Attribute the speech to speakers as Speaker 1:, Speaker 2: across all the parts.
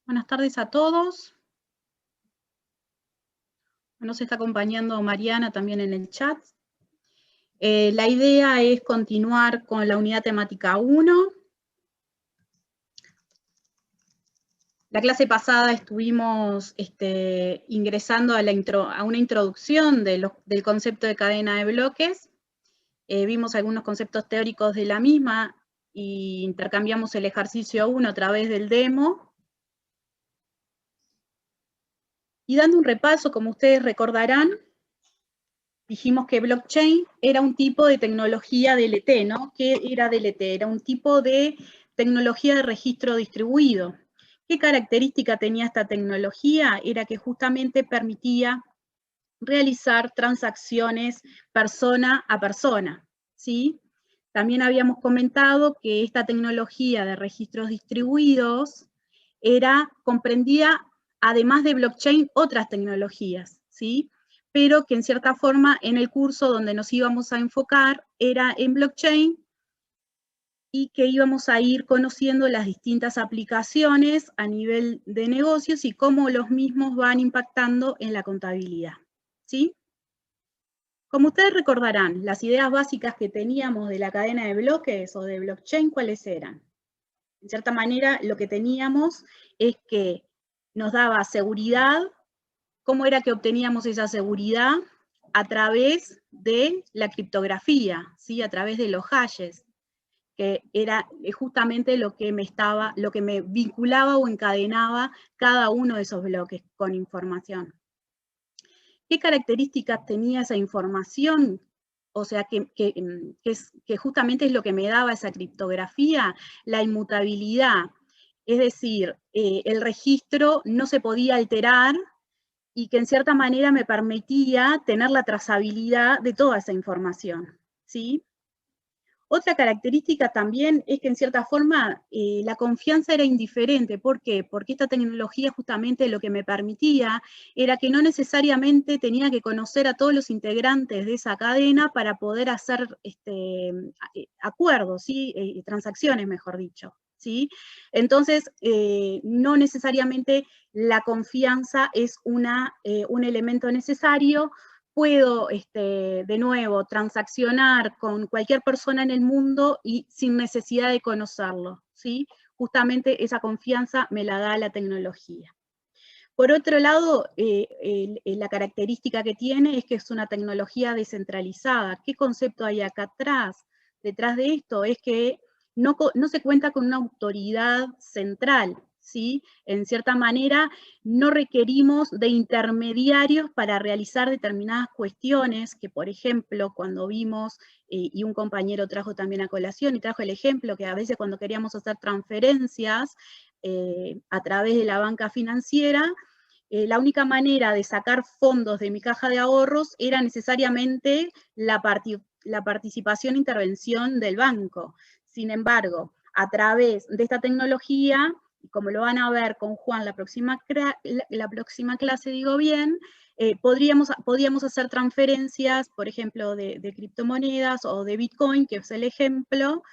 Speaker 1: Buenas tardes a todos. Nos está acompañando Mariana también en el chat. La idea es continuar con la unidad temática 1. La clase pasada estuvimos ingresando a una introducción del concepto de cadena de bloques. Vimos algunos conceptos teóricos de la misma y intercambiamos el ejercicio 1 a través del demo. Y dando un repaso, como ustedes recordarán, dijimos que blockchain era un tipo de tecnología DLT, ¿no? ¿Qué era DLT? Era un tipo de tecnología de registro distribuido. ¿Qué característica tenía esta tecnología? Era que justamente permitía realizar transacciones persona a persona, ¿sí? También habíamos comentado que esta tecnología de registros distribuidos comprendía, además de blockchain, otras tecnologías, ¿sí? Pero que en cierta forma en el curso donde nos íbamos a enfocar era en blockchain y que íbamos a ir conociendo las distintas aplicaciones a nivel de negocios y cómo los mismos van impactando en la contabilidad, ¿sí? Como ustedes recordarán, las ideas básicas que teníamos de la cadena de bloques o de blockchain, ¿cuáles eran? En cierta manera, lo que teníamos es que nos daba seguridad. ¿Cómo era que obteníamos esa seguridad? A través de la criptografía, ¿sí? A través de los hashes, que era justamente lo que me vinculaba o encadenaba cada uno de esos bloques con información. ¿Qué características tenía esa información? O sea, que justamente es lo que me daba esa criptografía, la inmutabilidad. Es decir, el registro no se podía alterar y que en cierta manera me permitía tener la trazabilidad de toda esa información, ¿sí? Otra característica también es que en cierta forma la confianza era indiferente. ¿Por qué? Porque esta tecnología justamente lo que me permitía era que no necesariamente tenía que conocer a todos los integrantes de esa cadena para poder hacer acuerdos, ¿sí? Transacciones, mejor dicho, ¿sí? Entonces, no necesariamente la confianza es un elemento necesario. Puedo, de nuevo, transaccionar con cualquier persona en el mundo y sin necesidad de conocerlo, ¿sí? Justamente esa confianza me la da la tecnología. Por otro lado, la característica que tiene es que es una tecnología descentralizada. ¿Qué concepto hay acá atrás? Detrás de esto es que no se cuenta con una autoridad central, ¿sí? En cierta manera, no requerimos de intermediarios para realizar determinadas cuestiones que, por ejemplo, cuando vimos, y un compañero trajo también a colación y trajo el ejemplo que a veces cuando queríamos hacer transferencias a través de la banca financiera, la única manera de sacar fondos de mi caja de ahorros era necesariamente la participación e intervención del banco. Sin embargo, a través de esta tecnología, como lo van a ver con Juan la próxima clase, digo bien, podríamos hacer transferencias, por ejemplo, de criptomonedas o de Bitcoin, que es el ejemplo,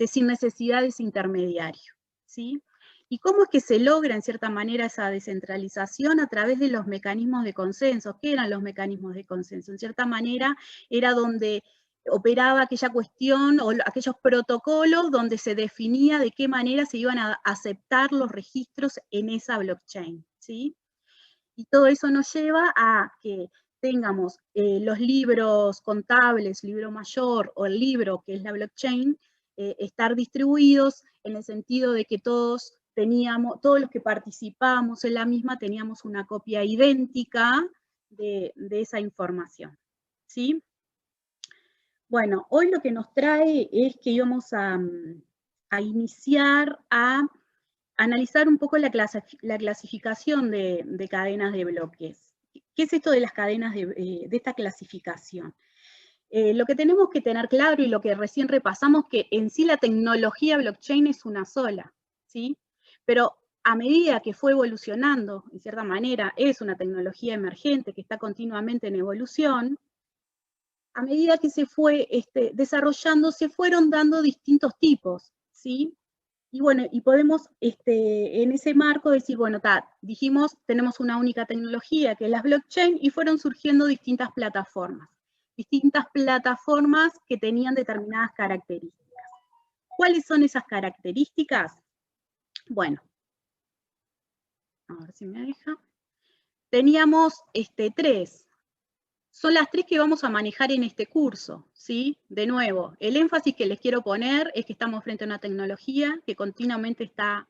Speaker 1: sin necesidad de ese intermediario, ¿sí? ¿Y cómo es que se logra, en cierta manera, esa descentralización? A través de los mecanismos de consenso. ¿Qué eran los mecanismos de consenso? En cierta manera, era donde operaba aquella cuestión o aquellos protocolos donde se definía de qué manera se iban a aceptar los registros en esa blockchain, ¿sí? Y todo eso nos lleva a que tengamos los libros contables, libro mayor o el libro que es la blockchain, estar distribuidos en el sentido de que todos los que participábamos en la misma teníamos una copia idéntica de esa información, ¿sí? Bueno, hoy lo que nos trae es que íbamos a iniciar a analizar un poco la clasificación de cadenas de bloques. ¿Qué es esto de las cadenas de esta clasificación? Lo que tenemos que tener claro y lo que recién repasamos, que en sí la tecnología blockchain es una sola, ¿sí? Pero a medida que fue evolucionando, en cierta manera, es una tecnología emergente que está continuamente en evolución, a medida que se fue desarrollando, se fueron dando distintos tipos, ¿sí? Y bueno, y podemos en ese marco decir, bueno, dijimos, tenemos una única tecnología que es la blockchain, y fueron surgiendo distintas plataformas que tenían determinadas características. ¿Cuáles son esas características? Bueno, a ver si me deja. Teníamos tres. Son las tres que vamos a manejar en este curso, ¿sí? De nuevo, el énfasis que les quiero poner es que estamos frente a una tecnología que continuamente está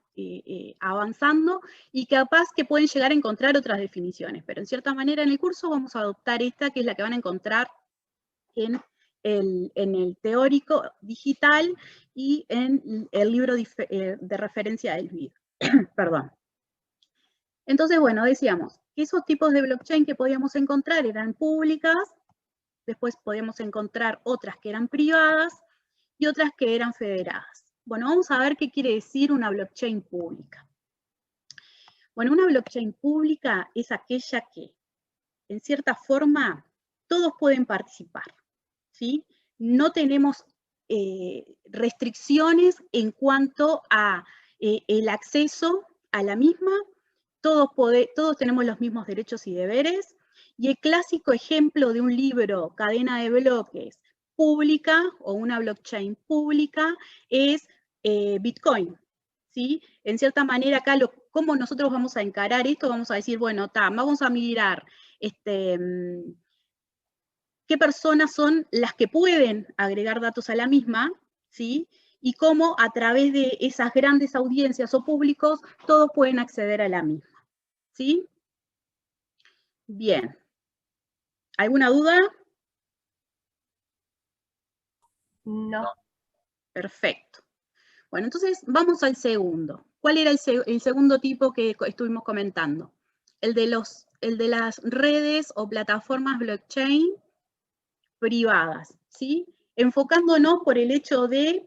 Speaker 1: avanzando y capaz que pueden llegar a encontrar otras definiciones, pero en cierta manera en el curso vamos a adoptar esta, que es la que van a encontrar en el teórico digital y en el libro de referencia del BID. Perdón. Entonces, bueno, decíamos que esos tipos de blockchain que podíamos encontrar eran públicas, después podíamos encontrar otras que eran privadas y otras que eran federadas. Bueno, vamos a ver qué quiere decir una blockchain pública. Bueno, una blockchain pública es aquella que, en cierta forma, todos pueden participar, ¿sí? No tenemos restricciones en cuanto a el acceso a la misma. Todos tenemos los mismos derechos y deberes, y el clásico ejemplo de un libro, cadena de bloques pública o una blockchain pública es Bitcoin, ¿sí? En cierta manera acá, ¿cómo nosotros vamos a encarar esto? Vamos a decir, bueno, vamos a mirar qué personas son las que pueden agregar datos a la misma, ¿sí? Y cómo a través de esas grandes audiencias o públicos todos pueden acceder a la misma. ¿Sí? Bien. ¿Alguna duda?
Speaker 2: No.
Speaker 1: Perfecto. Bueno, entonces vamos al segundo. ¿Cuál era el segundo tipo que estuvimos comentando? El de las redes o plataformas blockchain privadas, ¿sí? Enfocándonos por el hecho de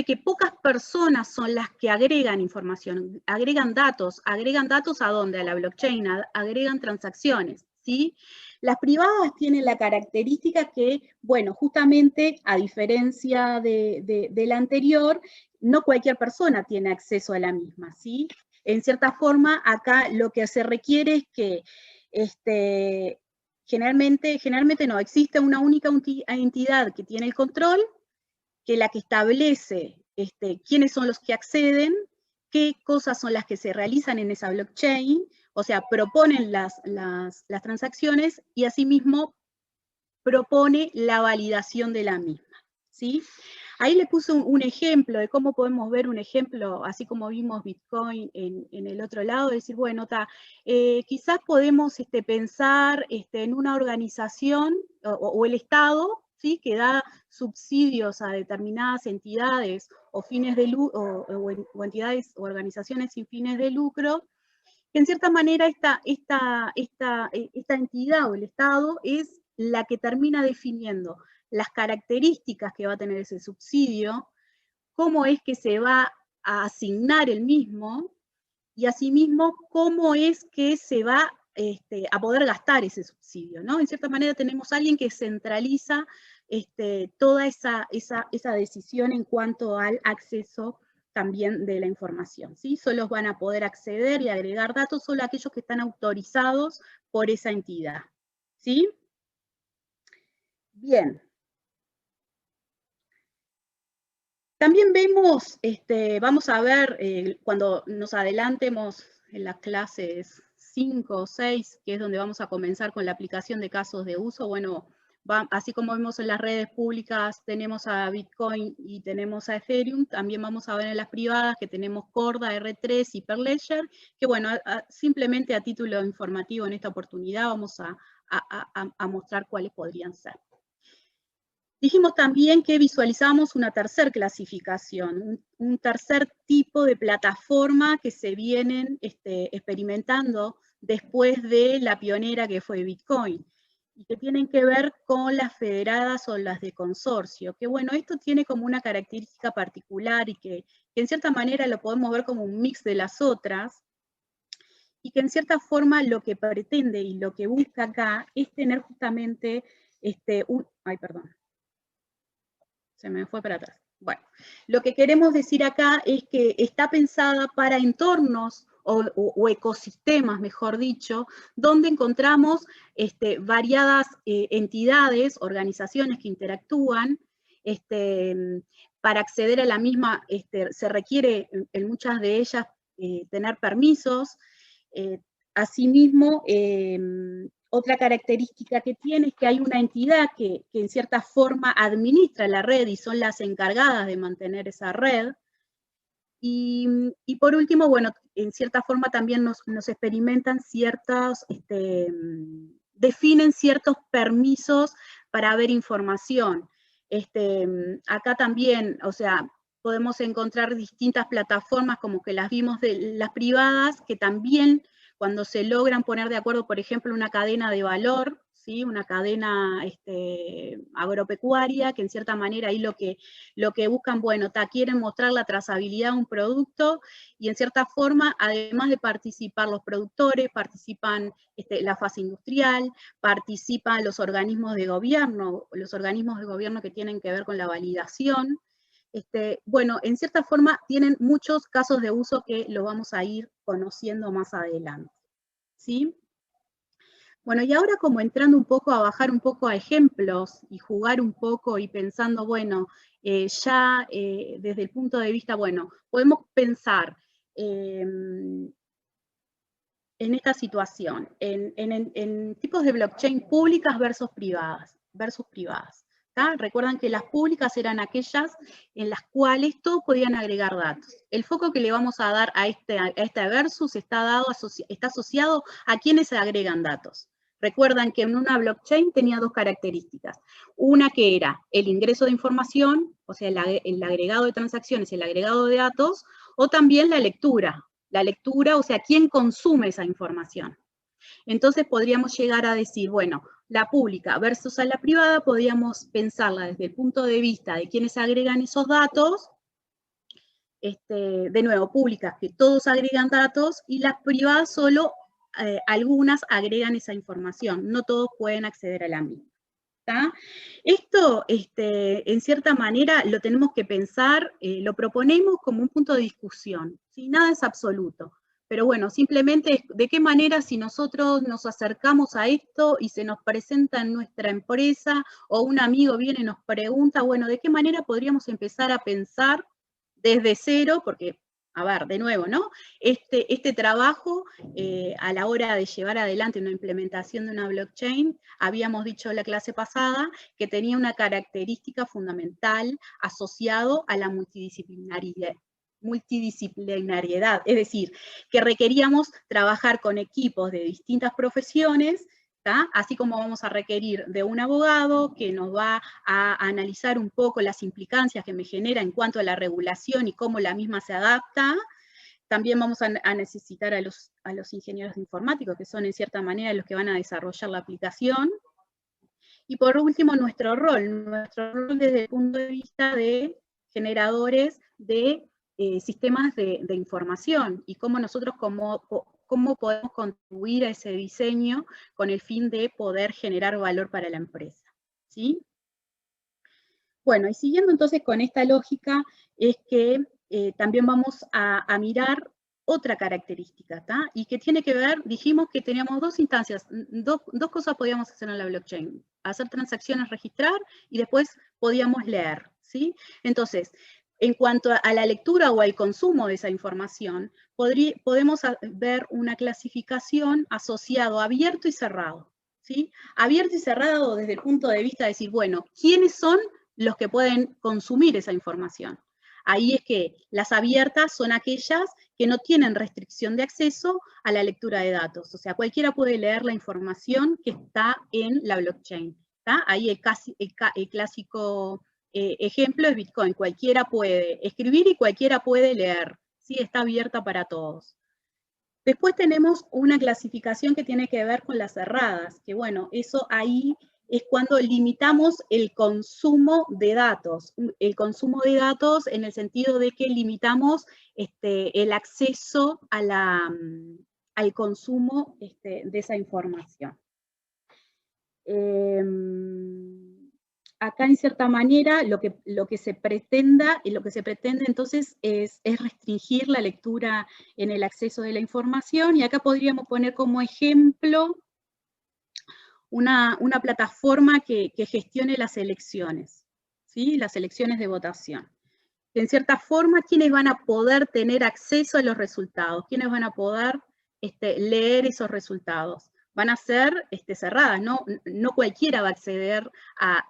Speaker 1: que pocas personas son las que agregan información, agregan datos ¿a dónde? A la blockchain, agregan transacciones, ¿sí? Las privadas tienen la característica que, bueno, justamente a diferencia de la anterior, no cualquier persona tiene acceso a la misma, ¿sí? En cierta forma, acá lo que se requiere es que generalmente no, existe una única entidad que tiene el control, que la que establece quiénes son los que acceden, qué cosas son las que se realizan en esa blockchain, o sea, proponen las transacciones y asimismo propone la validación de la misma, ¿sí? Ahí le puse un ejemplo de cómo podemos ver un ejemplo, así como vimos Bitcoin en el otro lado, decir, bueno, quizás podemos pensar en una organización o el Estado, ¿sí? Que da subsidios a determinadas entidades o fines de o entidades o organizaciones sin fines de lucro, que en cierta manera esta entidad o el Estado es la que termina definiendo las características que va a tener ese subsidio, cómo es que se va a asignar el mismo, y asimismo cómo es que se va a poder gastar ese subsidio, ¿no? En cierta manera tenemos a alguien que centraliza toda esa decisión en cuanto al acceso también de la información, ¿sí? Solo van a poder acceder y agregar datos solo aquellos que están autorizados por esa entidad, ¿sí? Bien. También vemos, vamos a ver cuando nos adelantemos en las clases 5 o 6, que es donde vamos a comenzar con la aplicación de casos de uso. Bueno, así como vemos en las redes públicas, tenemos a Bitcoin y tenemos a Ethereum, también vamos a ver en las privadas que tenemos Corda, R3 y Hyperledger, que bueno, simplemente a título informativo en esta oportunidad vamos a mostrar cuáles podrían ser. Dijimos también que visualizamos una tercera clasificación, un tercer tipo de plataforma que se vienen experimentando después de la pionera que fue Bitcoin, y que tienen que ver con las federadas o las de consorcio, que bueno, esto tiene como una característica particular y que en cierta manera lo podemos ver como un mix de las otras, y que en cierta forma lo que pretende y lo que busca acá es tener justamente ay, perdón. Se me fue para atrás. Bueno, lo que queremos decir acá es que está pensada para entornos o ecosistemas, mejor dicho, donde encontramos variadas entidades, organizaciones que interactúan. Para acceder a la misma se requiere en muchas de ellas tener permisos. Asimismo, otra característica que tiene es que hay una entidad que en cierta forma administra la red y son las encargadas de mantener esa red. Y por último, bueno, en cierta forma también nos experimentan ciertas, definen ciertos permisos para ver información. Acá también, o sea, podemos encontrar distintas plataformas como que las vimos de las privadas, que también cuando se logran poner de acuerdo, por ejemplo, una cadena de valor, ¿sí? Una cadena agropecuaria, que en cierta manera ahí lo que buscan, bueno, quieren mostrar la trazabilidad de un producto y en cierta forma, además de participar los productores, participan la fase industrial, participan los organismos de gobierno que tienen que ver con la validación. Bueno, en cierta forma tienen muchos casos de uso que lo vamos a ir conociendo más adelante, ¿sí? Bueno, y ahora como entrando un poco a bajar un poco a ejemplos y jugar un poco y pensando, bueno, desde el punto de vista, bueno, podemos pensar en esta situación, en tipos de blockchain públicas versus privadas. Recuerdan que las públicas eran aquellas en las cuales todos podían agregar datos. El foco que le vamos a dar a este versus está asociado a quienes agregan datos. Recuerdan que en una blockchain tenía dos características. Una que era el ingreso de información, o sea, el agregado de transacciones, el agregado de datos, o también la lectura, o sea, quién consume esa información. Entonces podríamos llegar a decir, bueno, la pública versus a la privada, podríamos pensarla desde el punto de vista de quienes agregan esos datos, de nuevo, públicas que todos agregan datos y las privadas solo algunas agregan esa información, no todos pueden acceder a la misma. ¿Tá? Esto, en cierta manera, lo tenemos que pensar, lo proponemos como un punto de discusión, ¿sí? Nada es absoluto. Pero bueno, simplemente de qué manera si nosotros nos acercamos a esto y se nos presenta en nuestra empresa o un amigo viene y nos pregunta, bueno, ¿de qué manera podríamos empezar a pensar desde cero? Porque, a ver, de nuevo, ¿no? Este trabajo, a la hora de llevar adelante una implementación de una blockchain, habíamos dicho en la clase pasada que tenía una característica fundamental asociado a la multidisciplinariedad, es decir, que requeríamos trabajar con equipos de distintas profesiones, ¿tá? Así como vamos a requerir de un abogado que nos va a analizar un poco las implicancias que me genera en cuanto a la regulación y cómo la misma se adapta. También vamos a necesitar a los ingenieros informáticos, que son en cierta manera los que van a desarrollar la aplicación. Y por último, nuestro rol desde el punto de vista de generadores de sistemas de información y cómo nosotros cómo podemos contribuir a ese diseño con el fin de poder generar valor para la empresa, ¿sí? Bueno, y siguiendo entonces con esta lógica, es que también vamos a mirar otra característica, ¿tá? Y que tiene que ver, dijimos que teníamos dos instancias, dos cosas podíamos hacer en la blockchain: hacer transacciones, registrar, y después podíamos leer, ¿sí? Entonces, en cuanto a la lectura o al consumo de esa información, podemos ver una clasificación asociado a abierto y cerrado, ¿sí? Abierto y cerrado desde el punto de vista de decir, bueno, ¿quiénes son los que pueden consumir esa información? Ahí es que las abiertas son aquellas que no tienen restricción de acceso a la lectura de datos. O sea, cualquiera puede leer la información que está en la blockchain, ¿tá? Ahí el clásico ejemplo es Bitcoin. Cualquiera puede escribir y cualquiera puede leer, ¿sí? Está abierta para todos. Después tenemos una clasificación que tiene que ver con las cerradas, que bueno, eso ahí es cuando limitamos el consumo de datos. El consumo de datos en el sentido de que limitamos el acceso al consumo de esa información. acá en cierta manera lo que se pretende entonces es restringir la lectura en el acceso de la información, y acá podríamos poner como ejemplo una plataforma que gestione las elecciones, ¿sí? Las elecciones de votación. En cierta forma, ¿quiénes van a poder tener acceso a los resultados? ¿Quiénes van a poder leer esos resultados? Van a ser cerradas, ¿no? No cualquiera va a acceder a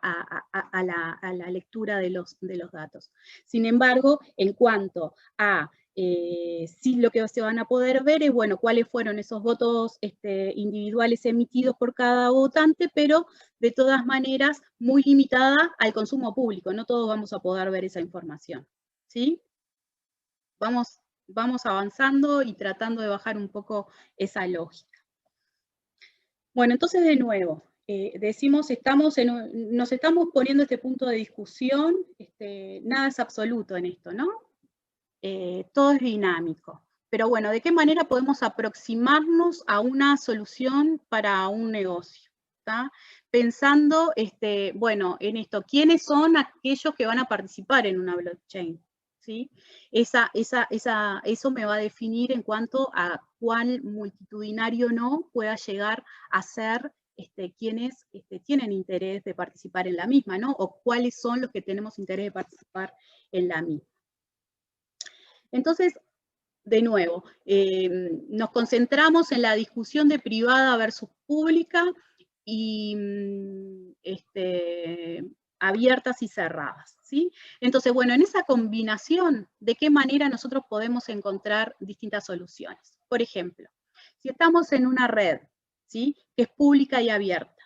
Speaker 1: la lectura de los datos. Sin embargo, en cuanto a sí, lo que se van a poder ver es, bueno, cuáles fueron esos votos individuales emitidos por cada votante, pero de todas maneras muy limitada al consumo público, no todos vamos a poder ver esa información, ¿sí? Vamos avanzando y tratando de bajar un poco esa lógica. Bueno, entonces de nuevo, decimos, nos estamos poniendo este punto de discusión, nada es absoluto en esto, ¿no? Todo es dinámico. Pero bueno, ¿de qué manera podemos aproximarnos a una solución para un negocio? ¿Tá? Pensando, bueno, en esto, ¿quiénes son aquellos que van a participar en una blockchain? ¿Sí? Eso me va a definir en cuanto a cuál multitudinario no pueda llegar a ser quienes tienen interés de participar en la misma, ¿no? O cuáles son los que tenemos interés de participar en la misma. Entonces, de nuevo, nos concentramos en la discusión de privada versus pública y abiertas y cerradas, ¿sí? Entonces, bueno, en esa combinación, ¿de qué manera nosotros podemos encontrar distintas soluciones? Por ejemplo, si estamos en una red, ¿sí? Que es pública y abierta,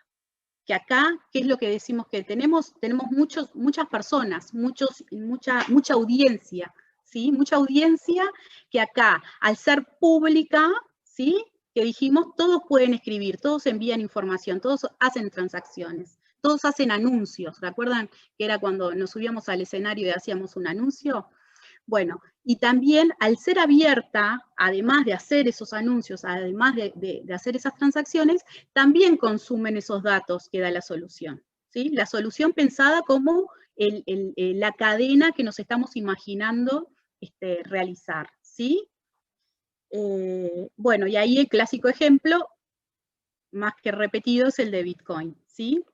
Speaker 1: que acá, ¿qué es lo que decimos que tenemos? Tenemos muchas personas, mucha audiencia, ¿sí? Mucha audiencia que acá, al ser pública, ¿sí? Que dijimos, todos pueden escribir, todos envían información, todos hacen transacciones, todos hacen anuncios. ¿Recuerdan que era cuando nos subíamos al escenario y hacíamos un anuncio? Bueno, y también al ser abierta, además de hacer esos anuncios, además de hacer esas transacciones, también consumen esos datos que da la solución, ¿sí? La solución pensada como la cadena que nos estamos imaginando realizar, ¿sí? Bueno, y ahí el clásico ejemplo, más que repetido, es el de Bitcoin, ¿sí?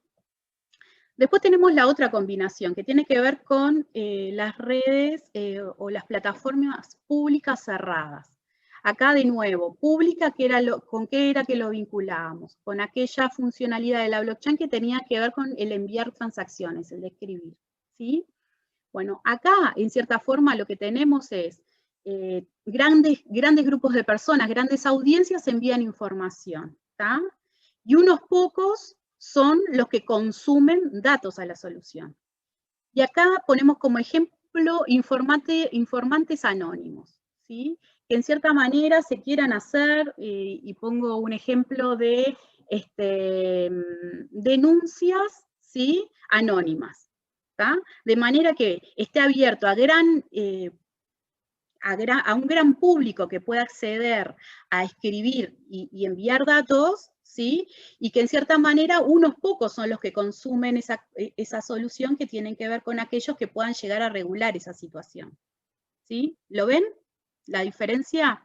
Speaker 1: Después tenemos la otra combinación, que tiene que ver con las redes o las plataformas públicas cerradas. Acá de nuevo, pública, ¿con qué era que lo vinculábamos? Con aquella funcionalidad de la blockchain que tenía que ver con el enviar transacciones, el de escribir, ¿sí? Bueno, acá, en cierta forma, lo que tenemos es grandes grupos de personas, grandes audiencias envían información, ¿tá? Y unos pocos son los que consumen datos a la solución. Y acá ponemos como ejemplo informantes anónimos, ¿sí? Que en cierta manera se quieran hacer, y pongo un ejemplo de denuncias, ¿sí? Anónimas, ¿tá? De manera que esté abierto a un gran público que pueda acceder a escribir y enviar datos, ¿sí? Y que en cierta manera unos pocos son los que consumen esa solución que tienen que ver con aquellos que puedan llegar a regular esa situación, ¿sí? ¿Lo ven? ¿La diferencia?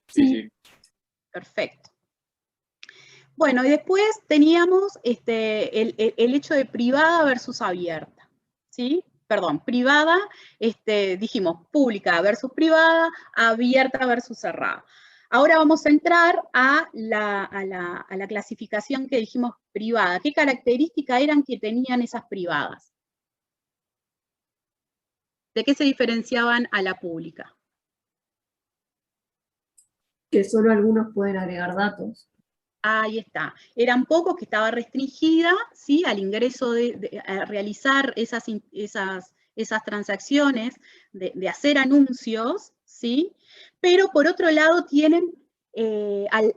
Speaker 2: Sí.
Speaker 1: Perfecto. Bueno, y después teníamos el hecho de privada versus abierta, ¿sí? Perdón, privada, dijimos pública versus privada, abierta versus cerrada. Ahora vamos a entrar a la clasificación que dijimos privada. ¿Qué características eran que tenían esas privadas? ¿De qué se diferenciaban a la pública?
Speaker 2: Que solo algunos pueden agregar datos.
Speaker 1: Ahí está. Eran pocos, que estaba restringida, ¿sí? Al ingreso a realizar esas transacciones, de hacer anuncios, ¿sí? Pero por otro lado tienen,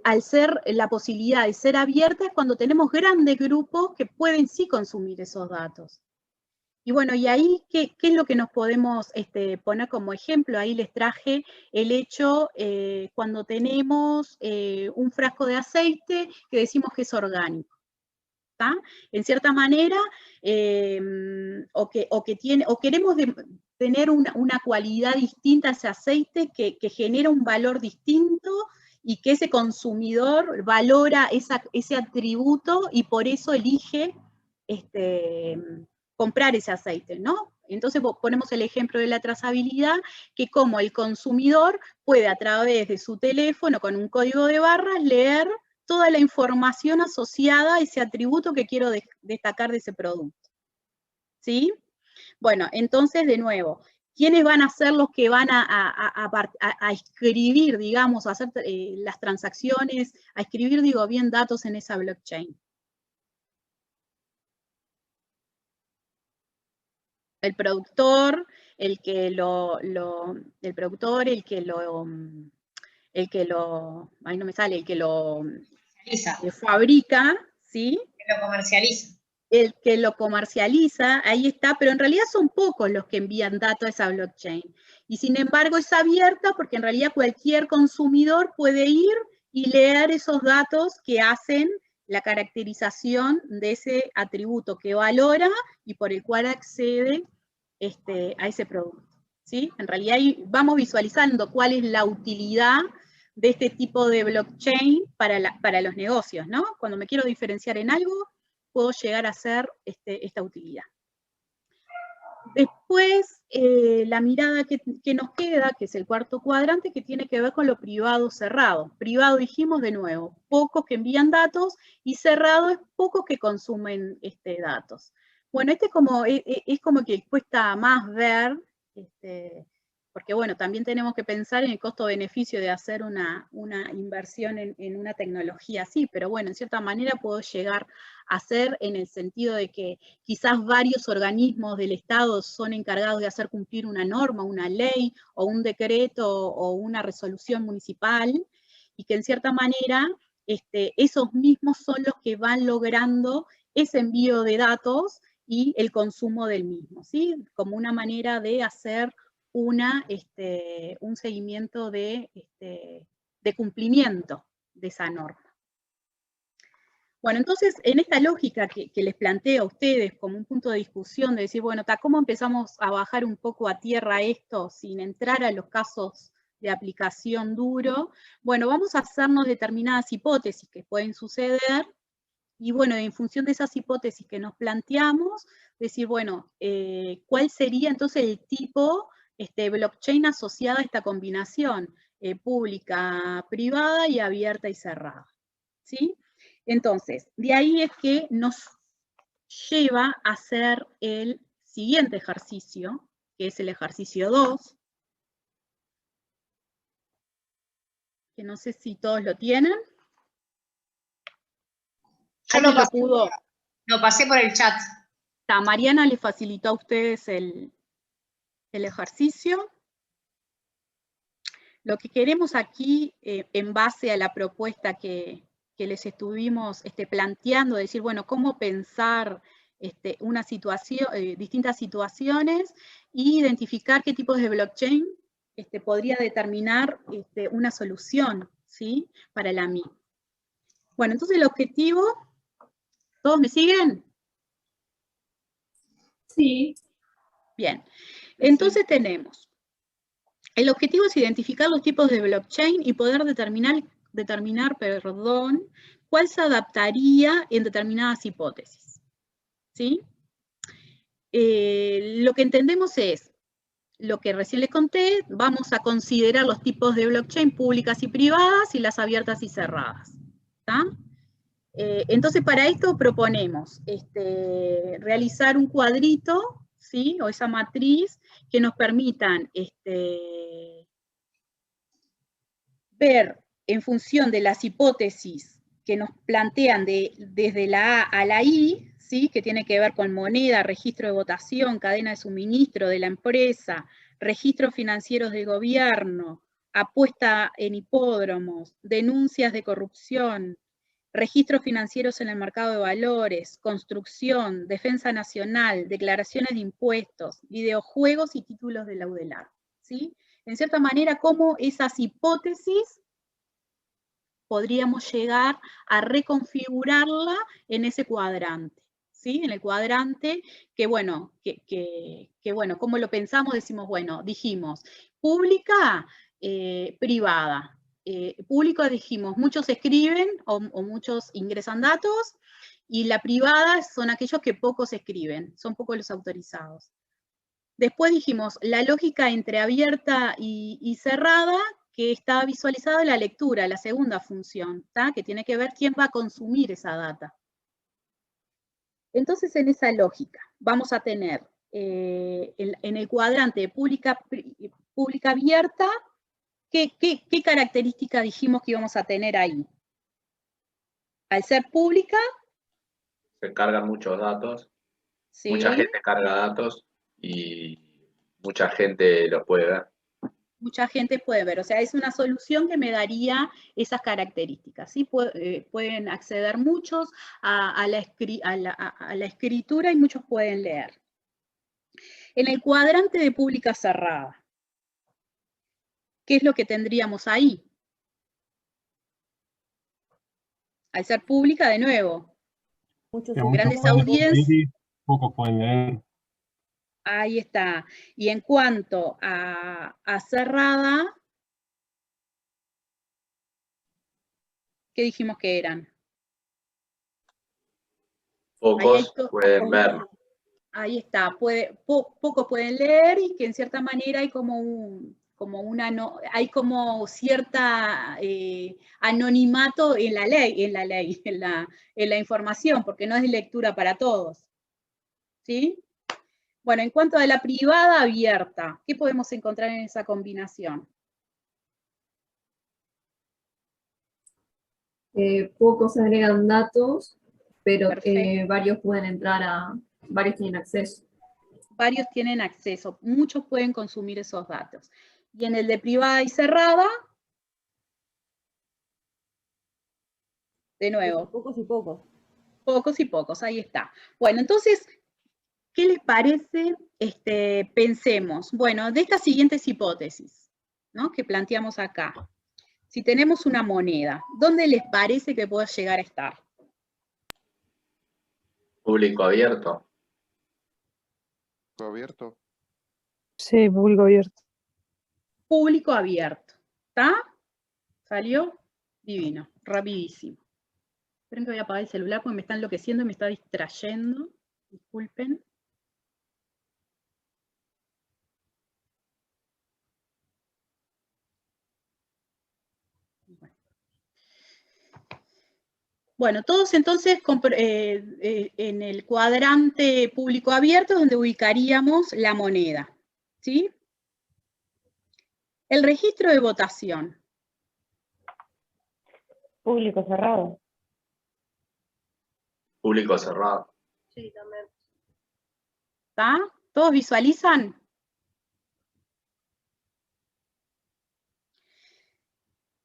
Speaker 1: al ser la posibilidad de ser abiertas, cuando tenemos grandes grupos que pueden sí consumir esos datos. Y bueno, y ahí, ¿qué es lo que nos podemos poner como ejemplo? Ahí les traje el hecho cuando tenemos un frasco de aceite que decimos que es orgánico, ¿tá? En cierta manera, o queremos tener una cualidad distinta a ese aceite que genera un valor distinto y que ese consumidor valora ese atributo y por eso elige comprar ese aceite, ¿no? Entonces ponemos el ejemplo de la trazabilidad, que como el consumidor puede a través de su teléfono con un código de barras leer toda la información asociada a ese atributo que quiero destacar de ese producto. ¿Sí? Bueno, entonces de nuevo, ¿quiénes van a ser los que van a escribir, digamos, a hacer las transacciones, a escribir, digo bien, datos en esa blockchain? El productor, el que lo ay, no me sale, el que lo fabrica, ¿sí?
Speaker 3: Que lo comercializa.
Speaker 1: El que lo comercializa, ahí está, pero en realidad son pocos los que envían datos a esa blockchain. Y sin embargo es abierta porque en realidad cualquier consumidor puede ir y leer esos datos que hacen la caracterización de ese atributo que valora y por el cual accede a ese producto. ¿Sí? En realidad ahí vamos visualizando cuál es la utilidad de este tipo de blockchain para los negocios, ¿no? Cuando me quiero diferenciar en algo, puedo llegar a hacer esta utilidad. Después, la mirada que nos queda, que es el cuarto cuadrante, que tiene que ver con lo privado cerrado. Privado, dijimos de nuevo, pocos que envían datos, y cerrado es pocos que consumen datos. Bueno, es como que cuesta más ver, porque bueno, también tenemos que pensar en el costo-beneficio de hacer una inversión en una tecnología así, pero bueno, en cierta manera puedo llegar a hacer en el sentido de que quizás varios organismos del Estado son encargados de hacer cumplir una norma, una ley, o un decreto, o una resolución municipal, y que en cierta manera esos mismos son los que van logrando ese envío de datos y el consumo del mismo, ¿sí? Como una manera de hacer un seguimiento de cumplimiento de esa norma. Bueno, entonces, en esta lógica que les planteo a ustedes como un punto de discusión, de decir, bueno, ¿cómo empezamos a bajar un poco a tierra esto sin entrar a los casos de aplicación duro? Bueno, vamos a hacernos determinadas hipótesis que pueden suceder, y bueno, en función de esas hipótesis que nos planteamos, decir, bueno, ¿cuál sería entonces el tipo blockchain asociada a esta combinación pública, privada y abierta y cerrada? ¿Sí? Entonces, de ahí es que nos lleva a hacer el siguiente ejercicio, que es el ejercicio 2, que no sé si todos lo tienen.
Speaker 3: Yo lo pasé por el chat.
Speaker 1: Mariana le facilitó a ustedes el ejercicio. Lo que queremos aquí, en base a la propuesta que les estuvimos planteando, decir, bueno, cómo pensar una situación, distintas situaciones, y identificar qué tipos de blockchain podría determinar una solución, ¿sí? Para la misma. Bueno, entonces el objetivo, ¿todos me siguen?
Speaker 2: Sí.
Speaker 1: Bien, entonces tenemos, el objetivo es identificar los tipos de blockchain y poder determinar, cuál se adaptaría en determinadas hipótesis. ¿Sí? Lo que entendemos es, lo que recién les conté, vamos a considerar los tipos de blockchain públicas y privadas y las abiertas y cerradas. ¿Tá? Entonces, para esto proponemos realizar un cuadrito, ¿sí? O esa matriz que nos permitan ver en función de las hipótesis que nos plantean desde la A a la I, ¿sí? Que tiene que ver con moneda, registro de votación, cadena de suministro de la empresa, registros financieros del gobierno, apuesta en hipódromos, denuncias de corrupción, registros financieros en el mercado de valores, construcción, defensa nacional, declaraciones de impuestos, videojuegos y títulos de laudelar, ¿sí? En cierta manera, cómo esas hipótesis podríamos llegar a reconfigurarla en ese cuadrante, ¿sí? En el cuadrante que, bueno, bueno, ¿cómo lo pensamos? Decimos, bueno, dijimos, pública, privada. Público dijimos, muchos escriben o muchos ingresan datos, y la privada son aquellos que pocos escriben, son pocos los autorizados. Después dijimos, la lógica entre abierta y cerrada, que está visualizada en la lectura, la segunda función, ¿tá? Que tiene que ver quién va a consumir esa data. Entonces, en esa lógica, vamos a tener en el cuadrante pública abierta, ¿qué característica dijimos que íbamos a tener ahí? Al ser pública,
Speaker 4: se cargan muchos datos,
Speaker 1: ¿sí?
Speaker 4: Mucha gente carga datos y mucha gente los puede ver.
Speaker 1: Mucha gente puede ver, o sea, es una solución que me daría esas características, ¿sí? Pueden acceder muchos a la escritura y muchos pueden leer. En el cuadrante de pública cerrada, ¿qué es lo que tendríamos ahí? Al ser pública, de nuevo, grandes audiencias.
Speaker 5: Pocos pueden leer.
Speaker 1: Ahí está. Y en cuanto a cerrada, ¿qué dijimos que eran?
Speaker 4: Pocos pueden ver.
Speaker 1: Ahí está. Pocos pueden leer, y que en cierta manera hay hay como cierta anonimato en la información, porque no es de lectura para todos. ¿Sí? Bueno, en cuanto a la privada abierta, ¿qué podemos encontrar en esa combinación?
Speaker 2: Pocos agregan datos, pero varios pueden entrar varios tienen acceso.
Speaker 1: Varios tienen acceso, muchos pueden consumir esos datos. Y en el de privada y cerrada, de nuevo.
Speaker 6: Pocos y pocos.
Speaker 1: Pocos y pocos, ahí está. Bueno, entonces, ¿qué les parece? Pensemos, bueno, de estas siguientes hipótesis, ¿no? Que planteamos acá. Si tenemos una moneda, ¿dónde les parece que puede llegar a estar?
Speaker 4: Público abierto.
Speaker 7: ¿Abierto?
Speaker 6: Sí, público abierto.
Speaker 1: Público abierto, ¿está? ¿Salió? Divino, rapidísimo. Esperen que voy a apagar el celular porque me está enloqueciendo y me está distrayendo. Disculpen. Bueno, todos entonces en el cuadrante público abierto es donde ubicaríamos la moneda, ¿sí? El registro de votación.
Speaker 6: Público cerrado.
Speaker 4: Público cerrado.
Speaker 2: Sí, también.
Speaker 1: ¿Está? ¿Todos visualizan?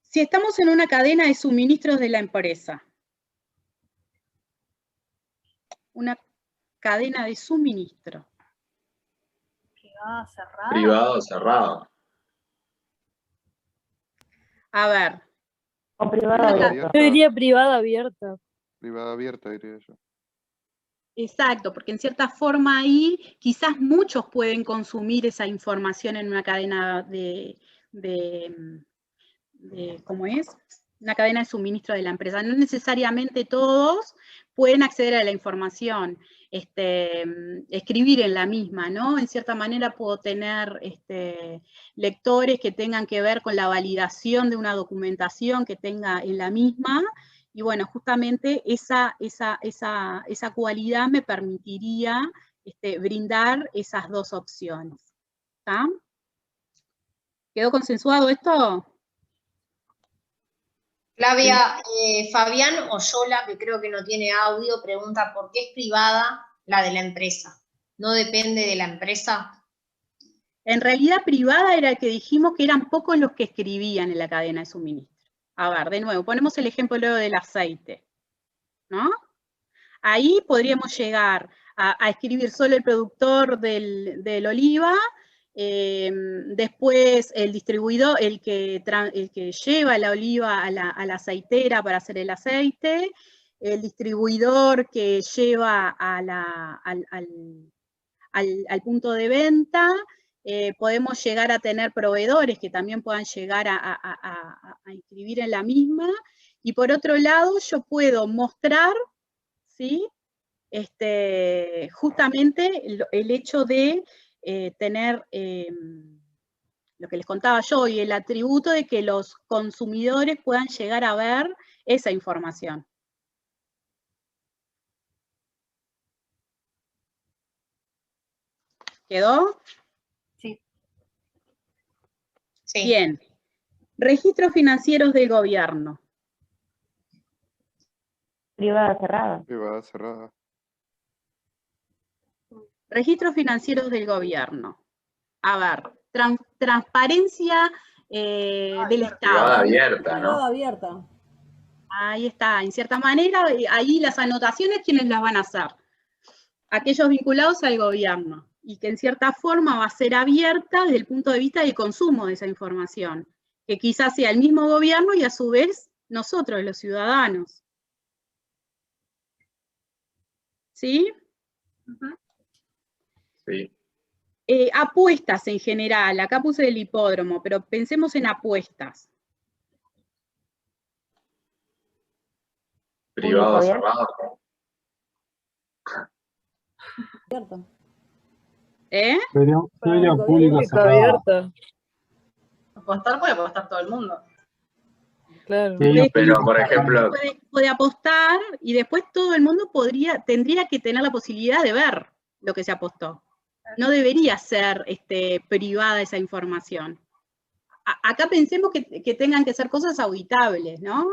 Speaker 1: Si estamos en una cadena de suministros de la empresa, una cadena de suministro.
Speaker 2: Privada, cerrada.
Speaker 4: Privado, cerrado.
Speaker 1: A ver.
Speaker 6: O privada
Speaker 7: abierta.
Speaker 6: Yo diría privada abierta.
Speaker 7: Privada abierta, diría yo.
Speaker 1: Exacto, porque en cierta forma ahí quizás muchos pueden consumir esa información en una cadena ¿cómo es? Una cadena de suministro de la empresa. No necesariamente todos pueden acceder a la información, escribir en la misma, ¿no? En cierta manera puedo tener lectores que tengan que ver con la validación de una documentación que tenga en la misma, y bueno, justamente esa cualidad me permitiría brindar esas dos opciones. ¿Está? ¿Quedó consensuado esto?
Speaker 3: Flavia, Fabián Oyola, que creo que no tiene audio, pregunta por qué es privada la de la empresa. ¿No depende de la empresa?
Speaker 1: En realidad privada era el que dijimos que eran pocos los que escribían en la cadena de suministro. A ver, de nuevo, ponemos el ejemplo luego del aceite, ¿no? Ahí podríamos llegar a escribir solo el productor del oliva, Después el distribuidor, el que lleva la oliva a la aceitera para hacer el aceite, el distribuidor que lleva al punto de venta. Podemos llegar a tener proveedores que también puedan llegar a inscribir en la misma, y por otro lado yo puedo mostrar, ¿sí? Justamente el hecho de tener lo que les contaba yo, y el atributo de que los consumidores puedan llegar a ver esa información. ¿Quedó?
Speaker 3: Sí.
Speaker 1: Bien. Registros financieros del gobierno.
Speaker 6: Privada cerrada.
Speaker 7: Privada cerrada.
Speaker 1: Registros financieros del gobierno. A ver, transparencia del Estado.
Speaker 4: Privada abierta,
Speaker 5: Privada
Speaker 4: ¿no?
Speaker 5: abierta.
Speaker 1: Ahí está, en cierta manera, ahí las anotaciones, ¿quiénes las van a hacer? Aquellos vinculados al gobierno, y que en cierta forma va a ser abierta desde el punto de vista del consumo de esa información, que quizás sea el mismo gobierno y a su vez nosotros, los ciudadanos. ¿Sí?
Speaker 4: Sí.
Speaker 1: Apuestas en general, acá puse el hipódromo, pero pensemos en apuestas.
Speaker 4: Privado
Speaker 6: Público
Speaker 4: cerrado.
Speaker 5: Abierta.
Speaker 6: Feria
Speaker 5: pública
Speaker 6: pública cerrada. abierta.
Speaker 8: Apostar puede apostar todo el mundo.
Speaker 6: Claro.
Speaker 4: Sí, pero, por ejemplo,
Speaker 1: Puede apostar y después todo el mundo tendría que tener la posibilidad de ver lo que se apostó. No debería ser privada esa información. Acá pensemos que tengan que ser cosas auditables, ¿no?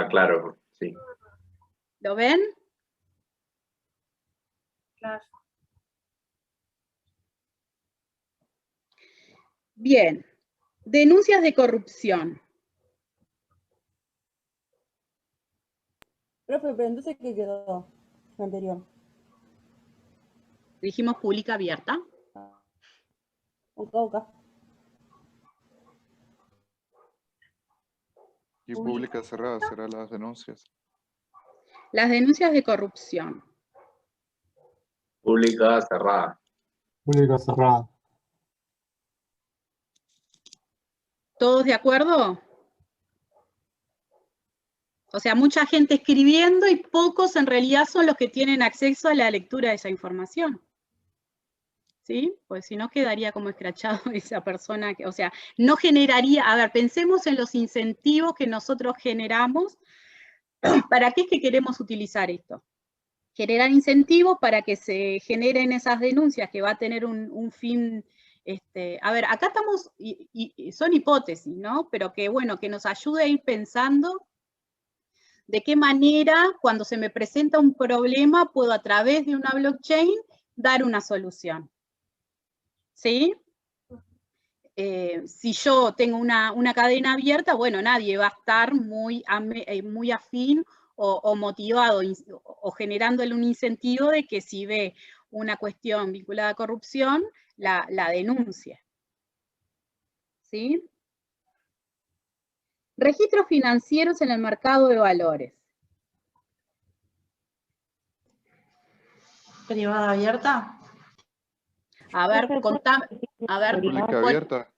Speaker 4: claro, sí.
Speaker 1: ¿Lo ven?
Speaker 8: Claro.
Speaker 1: Bien. Denuncias de corrupción.
Speaker 5: Profe, pero entonces, ¿qué quedó? Lo anterior.
Speaker 1: Dijimos pública abierta.
Speaker 5: Oca.
Speaker 7: Y pública cerrada serán las denuncias.
Speaker 1: Las denuncias de corrupción.
Speaker 4: Pública cerrada.
Speaker 6: Pública cerrada.
Speaker 1: ¿Todos de acuerdo? O sea, mucha gente escribiendo y pocos en realidad son los que tienen acceso a la lectura de esa información. ¿Sí? Pues si no quedaría como escrachado esa persona, o sea, no generaría, a ver, pensemos en los incentivos que nosotros generamos. ¿Para qué es que queremos utilizar esto? Generar incentivos para que se generen esas denuncias, que va a tener un fin. A ver, acá estamos, y son hipótesis, ¿no? Pero que bueno, que nos ayude a ir pensando de qué manera, cuando se me presenta un problema, puedo a través de una blockchain dar una solución. ¿Sí? Si yo tengo una cadena abierta, bueno, nadie va a estar muy afín o motivado o generándole un incentivo de que si ve una cuestión vinculada a corrupción, la denuncie. ¿Sí? Registros financieros en el mercado de valores.
Speaker 8: Privada abierta.
Speaker 1: A ver, contame. A ver,
Speaker 7: Pública abierta.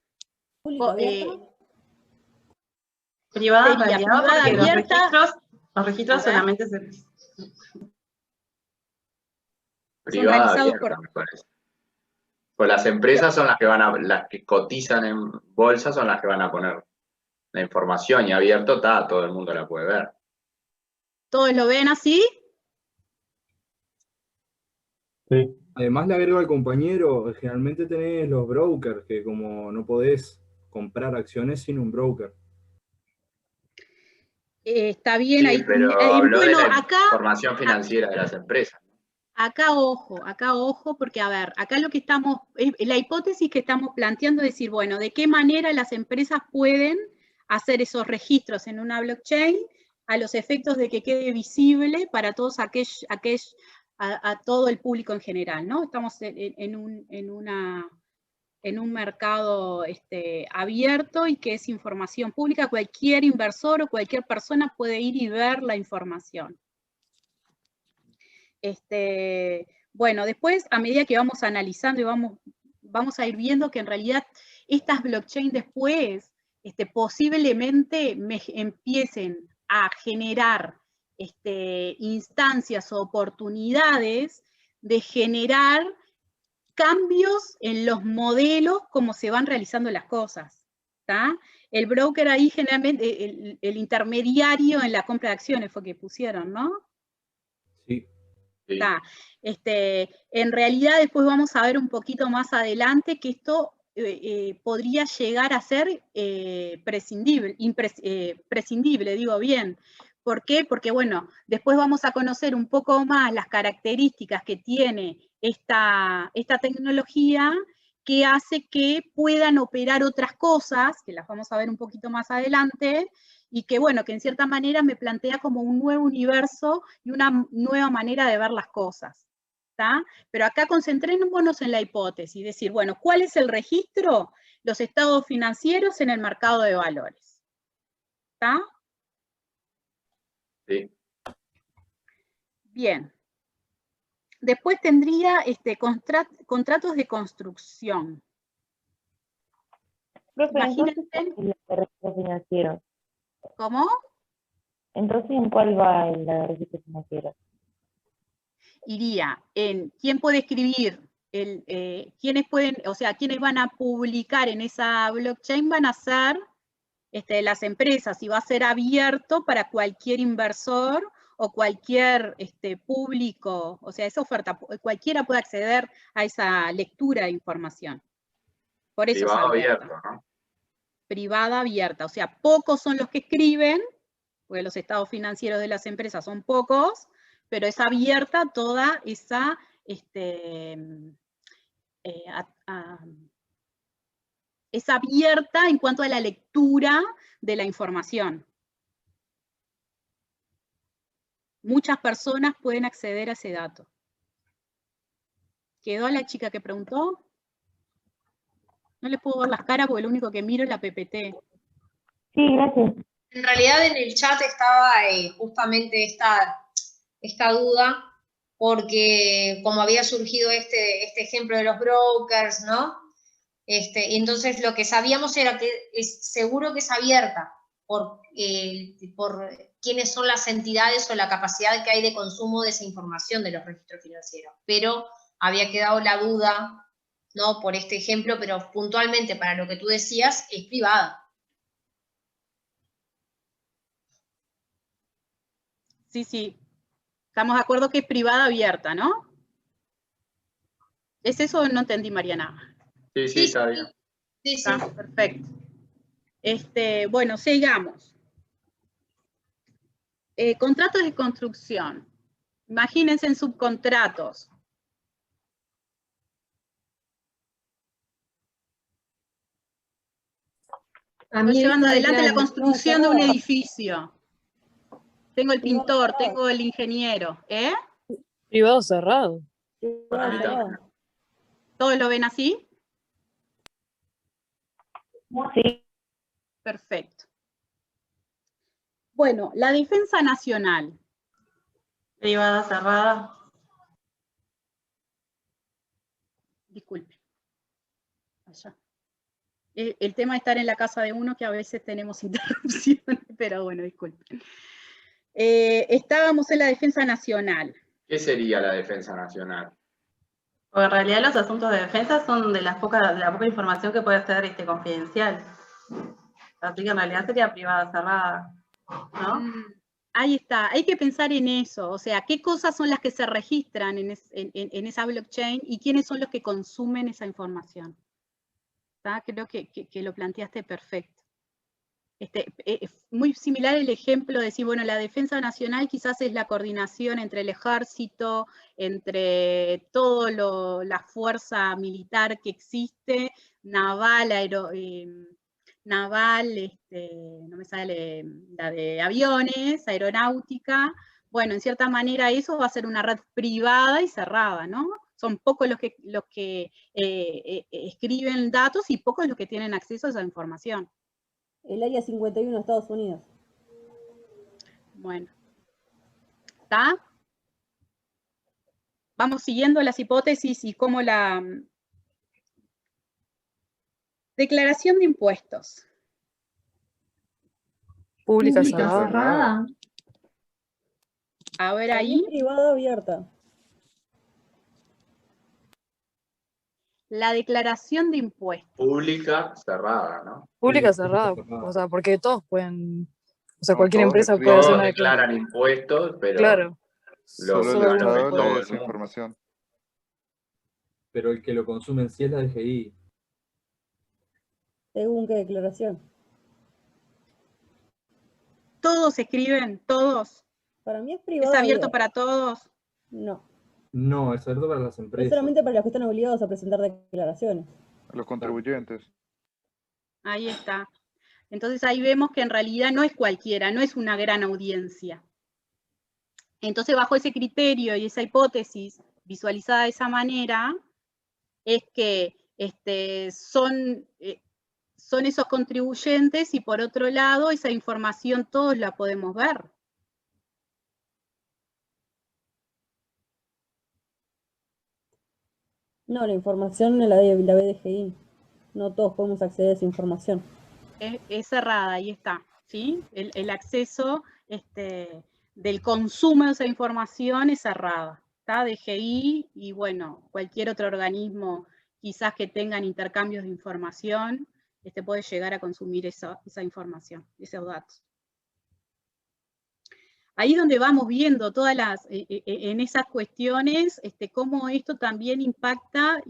Speaker 5: ¿Pública abierta?
Speaker 8: Privada en
Speaker 1: Sería
Speaker 8: realidad,
Speaker 1: privada
Speaker 8: porque
Speaker 1: abierta.
Speaker 8: los registros solamente se...
Speaker 4: Privada
Speaker 1: realizados
Speaker 4: abierta, me parece. Pues las empresas son las que cotizan en bolsa son las que van a poner la información, y abierto está, todo el mundo la puede ver.
Speaker 1: ¿Todos lo ven así?
Speaker 6: Sí.
Speaker 9: Además le agrego al compañero, generalmente tenés los brokers, que como no podés comprar acciones sin un broker.
Speaker 1: Está bien,
Speaker 4: Sí,
Speaker 1: ahí.
Speaker 4: pero habló
Speaker 1: Bueno,
Speaker 4: de la
Speaker 1: acá.
Speaker 4: información financiera de las empresas.
Speaker 1: Acá ojo, porque a ver, acá lo que estamos, la hipótesis que estamos planteando es decir, bueno, ¿de qué manera las empresas pueden hacer esos registros en una blockchain a los efectos de que quede visible para todos aquellos a todo el público en general, ¿no? Estamos en un mercado abierto y que es información pública, cualquier inversor o cualquier persona puede ir y ver la información. Bueno, después, a medida que vamos analizando y vamos a ir viendo que en realidad estas blockchain después posiblemente empiecen a generar instancias o oportunidades de generar cambios en los modelos como se van realizando las cosas. ¿tá? El broker ahí generalmente, el intermediario en la compra de acciones fue que pusieron, ¿no?
Speaker 9: Sí.
Speaker 1: ¿Tá? En realidad después vamos a ver un poquito más adelante que esto podría llegar a ser prescindible, digo bien. ¿Por qué? Porque, bueno, después vamos a conocer un poco más las características que tiene esta tecnología que hace que puedan operar otras cosas, que las vamos a ver un poquito más adelante, y que, bueno, que en cierta manera me plantea como un nuevo universo y una nueva manera de ver las cosas. ¿tá? Pero acá concentrémonos en la hipótesis, decir, bueno, ¿cuál es el registro? Los estados financieros en el mercado de valores. ¿Está?
Speaker 4: Sí.
Speaker 1: Bien. Después tendría contratos de construcción.
Speaker 10: Imagínense.
Speaker 1: Imagínense.
Speaker 10: Financiero.
Speaker 1: ¿Cómo?
Speaker 10: Entonces, ¿en cuál va el registro financiero?
Speaker 1: Iría en quién puede escribir, quiénes pueden, o sea, quiénes van a publicar en esa blockchain van a ser las empresas y va a ser abierto para cualquier inversor o cualquier público, o sea, esa oferta, cualquiera puede acceder a esa lectura de información. Por eso
Speaker 4: Privado
Speaker 1: es abierta.
Speaker 4: abierto, ¿no?
Speaker 1: Privada abierta, o sea, pocos son los que escriben, porque los estados financieros de las empresas son pocos, pero es abierta toda esa es abierta en cuanto a la lectura de la información. Muchas personas pueden acceder a ese dato. ¿Quedó la chica que preguntó? No les puedo ver las caras porque lo único que miro es la PPT.
Speaker 10: Sí, gracias.
Speaker 3: En realidad en el chat estaba justamente esta duda, porque como había surgido este ejemplo de los brokers, ¿no? Y entonces lo que sabíamos era que seguro que es abierta por quiénes son las entidades o la capacidad que hay de consumo de esa información de los registros financieros. Pero había quedado la duda, ¿no? Por este ejemplo, pero puntualmente para lo que tú decías, es privada.
Speaker 1: Sí, sí. Estamos de acuerdo que es privada abierta, ¿no? ¿Es eso o no entendí, Mariana?
Speaker 4: Sí, sí, está bien.
Speaker 3: Sí, sí.
Speaker 1: Está, perfecto. Bueno, sigamos. Contratos de construcción. Imagínense en subcontratos. Estoy llevando adelante la construcción de un edificio. Tengo el pintor, tengo el ingeniero.
Speaker 6: Privado cerrado.
Speaker 4: Para mí también.
Speaker 1: ¿Todos lo ven así?
Speaker 10: Sí.
Speaker 1: Perfecto. Bueno, la defensa nacional.
Speaker 8: Privada, cerrada.
Speaker 1: Disculpe. Allá. El tema de estar en la casa de uno que a veces tenemos interrupciones, pero bueno, disculpen. Estábamos en la defensa nacional.
Speaker 4: ¿Qué sería la defensa nacional?
Speaker 8: Porque en realidad los asuntos de defensa son de la poca información que puede ser confidencial. Así que en realidad sería privada, cerrada, ¿no?
Speaker 1: Ahí está, hay que pensar en eso, o sea, qué cosas son las que se registran en esa blockchain y quiénes son los que consumen esa información. ¿Tá? Creo que lo planteaste perfecto. Es muy similar el ejemplo de decir, bueno, la defensa nacional quizás es la coordinación entre el ejército, entre toda la fuerza militar que existe, naval, no me sale la de aviones, aeronáutica, bueno, en cierta manera eso va a ser una red privada y cerrada, ¿no? Son pocos los que escriben datos y pocos los que tienen acceso a esa información.
Speaker 5: El área 51 de Estados Unidos.
Speaker 1: Bueno. ¿Está? Vamos siguiendo las hipótesis y cómo la declaración de impuestos.
Speaker 6: Pública,
Speaker 2: Pública
Speaker 6: cerrada.
Speaker 2: cerrada.
Speaker 1: A ver
Speaker 5: Para mí
Speaker 1: ahí.
Speaker 5: es privada abierta.
Speaker 1: La declaración de impuestos.
Speaker 4: Pública, cerrada, ¿no?
Speaker 6: Pública, cerrada. O sea, porque todos pueden. O sea,
Speaker 4: No,
Speaker 6: cualquier
Speaker 4: todos-
Speaker 6: empresa puede hacer
Speaker 4: Todos
Speaker 6: una declaración.
Speaker 4: declaran impuestos, pero
Speaker 6: Claro.
Speaker 4: lo
Speaker 7: Solo el
Speaker 6: algunos
Speaker 7: Estado
Speaker 6: pueden.
Speaker 7: lee
Speaker 4: todo
Speaker 7: esa
Speaker 4: el mundo.
Speaker 7: información.
Speaker 9: Pero el que lo consume en sí es la DGI.
Speaker 5: ¿Según qué declaración?
Speaker 1: Todos escriben, todos.
Speaker 5: Para mí es
Speaker 1: ¿Es
Speaker 5: privada
Speaker 1: abierto
Speaker 5: abierta.
Speaker 1: para todos?
Speaker 5: No.
Speaker 9: No, es abierto para las
Speaker 5: Es
Speaker 9: empresas.
Speaker 5: solamente para los que están obligados a presentar declaraciones.
Speaker 7: Los contribuyentes.
Speaker 1: Ahí está. Entonces ahí vemos que en realidad no es cualquiera, no es una gran audiencia. Entonces bajo ese criterio y esa hipótesis visualizada de esa manera, es que son esos contribuyentes y por otro lado esa información todos la podemos ver.
Speaker 5: No, la información la BDGI. No todos podemos acceder a esa información.
Speaker 1: Es cerrada, ahí está, ¿sí? El acceso del consumo de esa información es cerrada, ¿está? DGI y bueno, cualquier otro organismo quizás que tengan intercambios de información, puede llegar a consumir esa información, esos datos. Ahí donde vamos viendo todas en esas cuestiones, cómo esto también impacta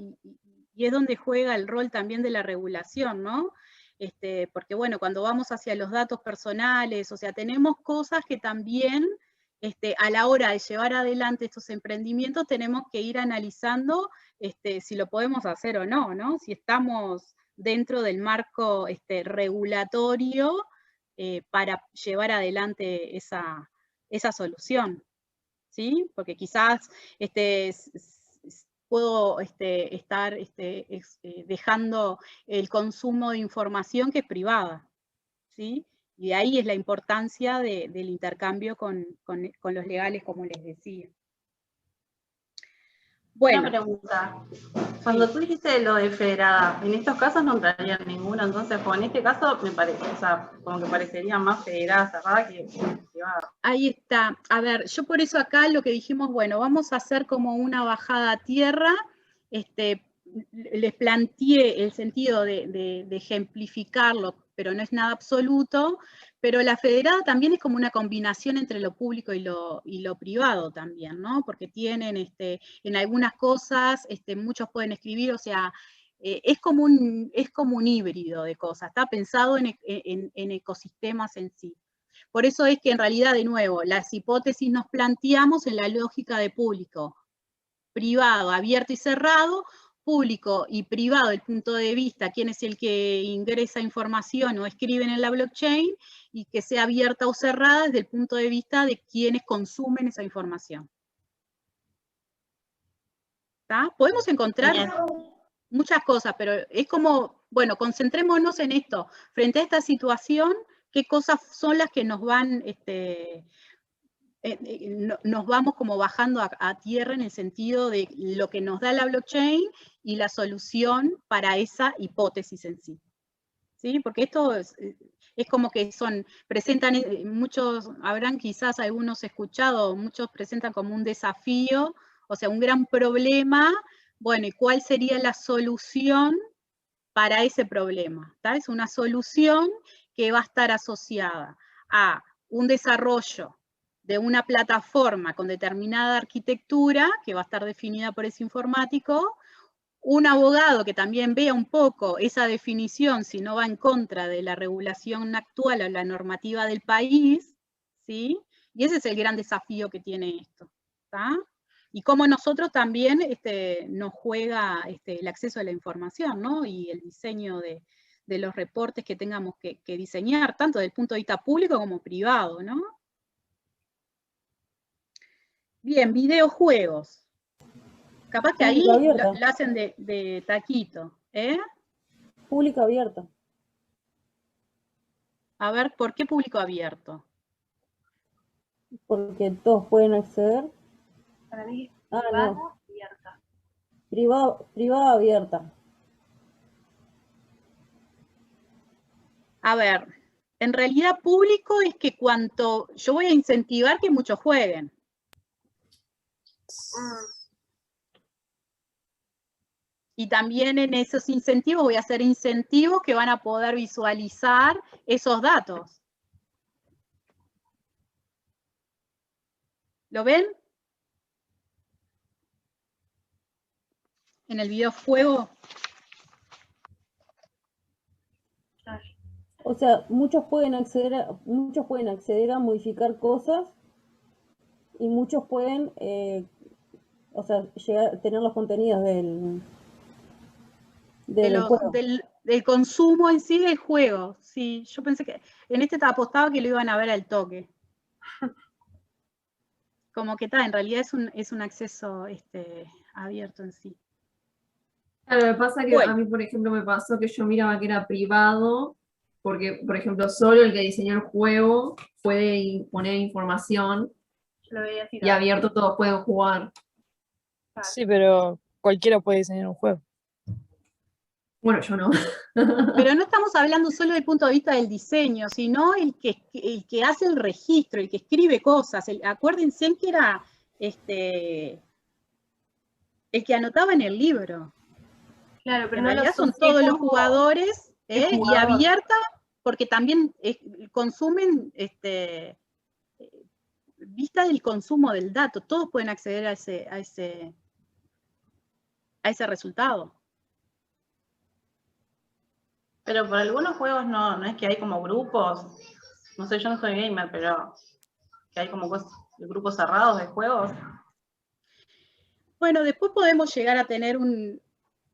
Speaker 1: y es donde juega el rol también de la regulación, ¿no? Porque bueno, cuando vamos hacia los datos personales, o sea, tenemos cosas que también a la hora de llevar adelante estos emprendimientos tenemos que ir analizando si lo podemos hacer o no, ¿no? Si estamos dentro del marco regulatorio para llevar adelante esa solución, ¿sí? Porque quizás puedo estar dejando el consumo de información que es privada, ¿sí? Y de ahí es la importancia del intercambio con los legales, como les decía. Bueno.
Speaker 8: Una pregunta. Cuando tú dijiste lo de federada, en estos casos no entraría ninguno, entonces, pues en este caso me parece, o sea, como que parecería más federada, cerrada que privada.
Speaker 1: Ahí está. A ver, yo por eso acá lo que dijimos, bueno, vamos a hacer como una bajada a tierra, les planteé el sentido de ejemplificarlo, pero no es nada absoluto, pero la federada también es como una combinación entre lo público y lo privado también, ¿no? Porque tienen, en algunas cosas, muchos pueden escribir, o sea, es como un híbrido de cosas, está pensado en ecosistemas en sí. Por eso es que en realidad, de nuevo, las hipótesis nos planteamos en la lógica de público, privado, abierto y cerrado, público y privado, el punto de vista, quién es el que ingresa información o escriben en la blockchain, y que sea abierta o cerrada desde el punto de vista de quienes consumen esa información. ¿Está? Podemos encontrar muchas cosas, pero es como, bueno, concentrémonos en esto. Frente a esta situación, ¿qué cosas son las que nos van, nos vamos como bajando a tierra en el sentido de lo que nos da la blockchain y la solución para esa hipótesis en sí? ¿Sí? Porque esto es como que presentan, muchos, habrán quizás algunos escuchado, muchos presentan como un desafío, o sea, un gran problema. Bueno, ¿y cuál sería la solución para ese problema? ¿Tá? Es una solución que va a estar asociada a un desarrollo de una plataforma con determinada arquitectura, que va a estar definida por ese informático, un abogado que también vea un poco esa definición, si no va en contra de la regulación actual o la normativa del país, ¿sí? Y ese es el gran desafío que tiene esto, ¿tá? Y cómo nosotros también nos juega el acceso a la información, ¿no? Y el diseño de los reportes que tengamos que diseñar, tanto desde el punto de vista público como privado, ¿no? Bien, videojuegos. Capaz que ahí
Speaker 5: Pública abierta.
Speaker 1: lo hacen de taquito, ¿eh?
Speaker 5: Pública abierta.
Speaker 1: A ver, ¿por qué público abierto?
Speaker 5: Porque todos pueden acceder.
Speaker 8: Para mí,
Speaker 5: Ah,
Speaker 8: privada,
Speaker 5: no.
Speaker 8: abierta.
Speaker 5: Privada abierta.
Speaker 1: A ver, en realidad público es que yo voy a incentivar que muchos jueguen. Y también en esos incentivos voy a hacer incentivos que van a poder visualizar esos datos. ¿Lo ven? En el videojuego.
Speaker 5: O sea, muchos pueden acceder a modificar cosas y muchos pueden, o sea, tener los contenidos del juego.
Speaker 1: Del consumo en sí del juego. Sí, yo pensé que en este apostaba que lo iban a ver al toque. Como que en realidad es un acceso abierto en sí.
Speaker 2: Claro, me pasa que
Speaker 1: Bueno.
Speaker 2: a mí, por ejemplo, me pasó que yo miraba que era privado, porque, por ejemplo, solo el que diseñó el juego puede poner información
Speaker 8: Lo veía así
Speaker 2: y abierto todos pueden jugar.
Speaker 6: Sí, pero cualquiera puede diseñar un juego.
Speaker 2: Bueno, yo no.
Speaker 1: Pero no estamos hablando solo desde el punto de vista del diseño, sino el que hace el registro, el que escribe cosas. Acuérdense que era el que anotaba en el libro.
Speaker 8: Claro, pero
Speaker 1: en
Speaker 8: no
Speaker 1: realidad
Speaker 8: lo
Speaker 1: son todos los
Speaker 8: como
Speaker 1: jugadores,
Speaker 8: el
Speaker 1: y
Speaker 8: jugador.
Speaker 1: abierta porque también consumen vista del consumo del dato. Todos pueden acceder a ese resultado.
Speaker 8: Pero por algunos juegos no es que hay como grupos, no sé, yo no soy gamer, pero que hay como grupos cerrados de juegos.
Speaker 1: Bueno, después podemos llegar a tener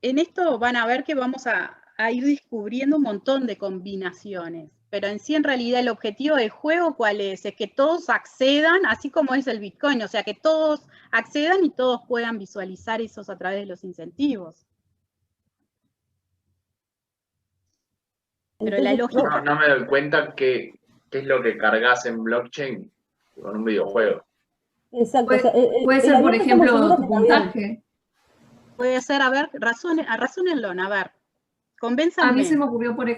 Speaker 1: en esto van a ver que vamos a ir descubriendo un montón de combinaciones, pero en sí en realidad el objetivo del juego ¿cuál es? Es que todos accedan, así como es el Bitcoin, o sea que todos accedan y todos puedan visualizar esos a través de los incentivos. Pero la lógica...
Speaker 4: No me doy cuenta qué es lo que cargas en blockchain con un videojuego.
Speaker 5: Exacto.
Speaker 2: Puede ser, por ejemplo, tu puntaje.
Speaker 1: Puede ser, a ver, razónenlo, a ver, convénzanme.
Speaker 2: A mí se me ocurrió, por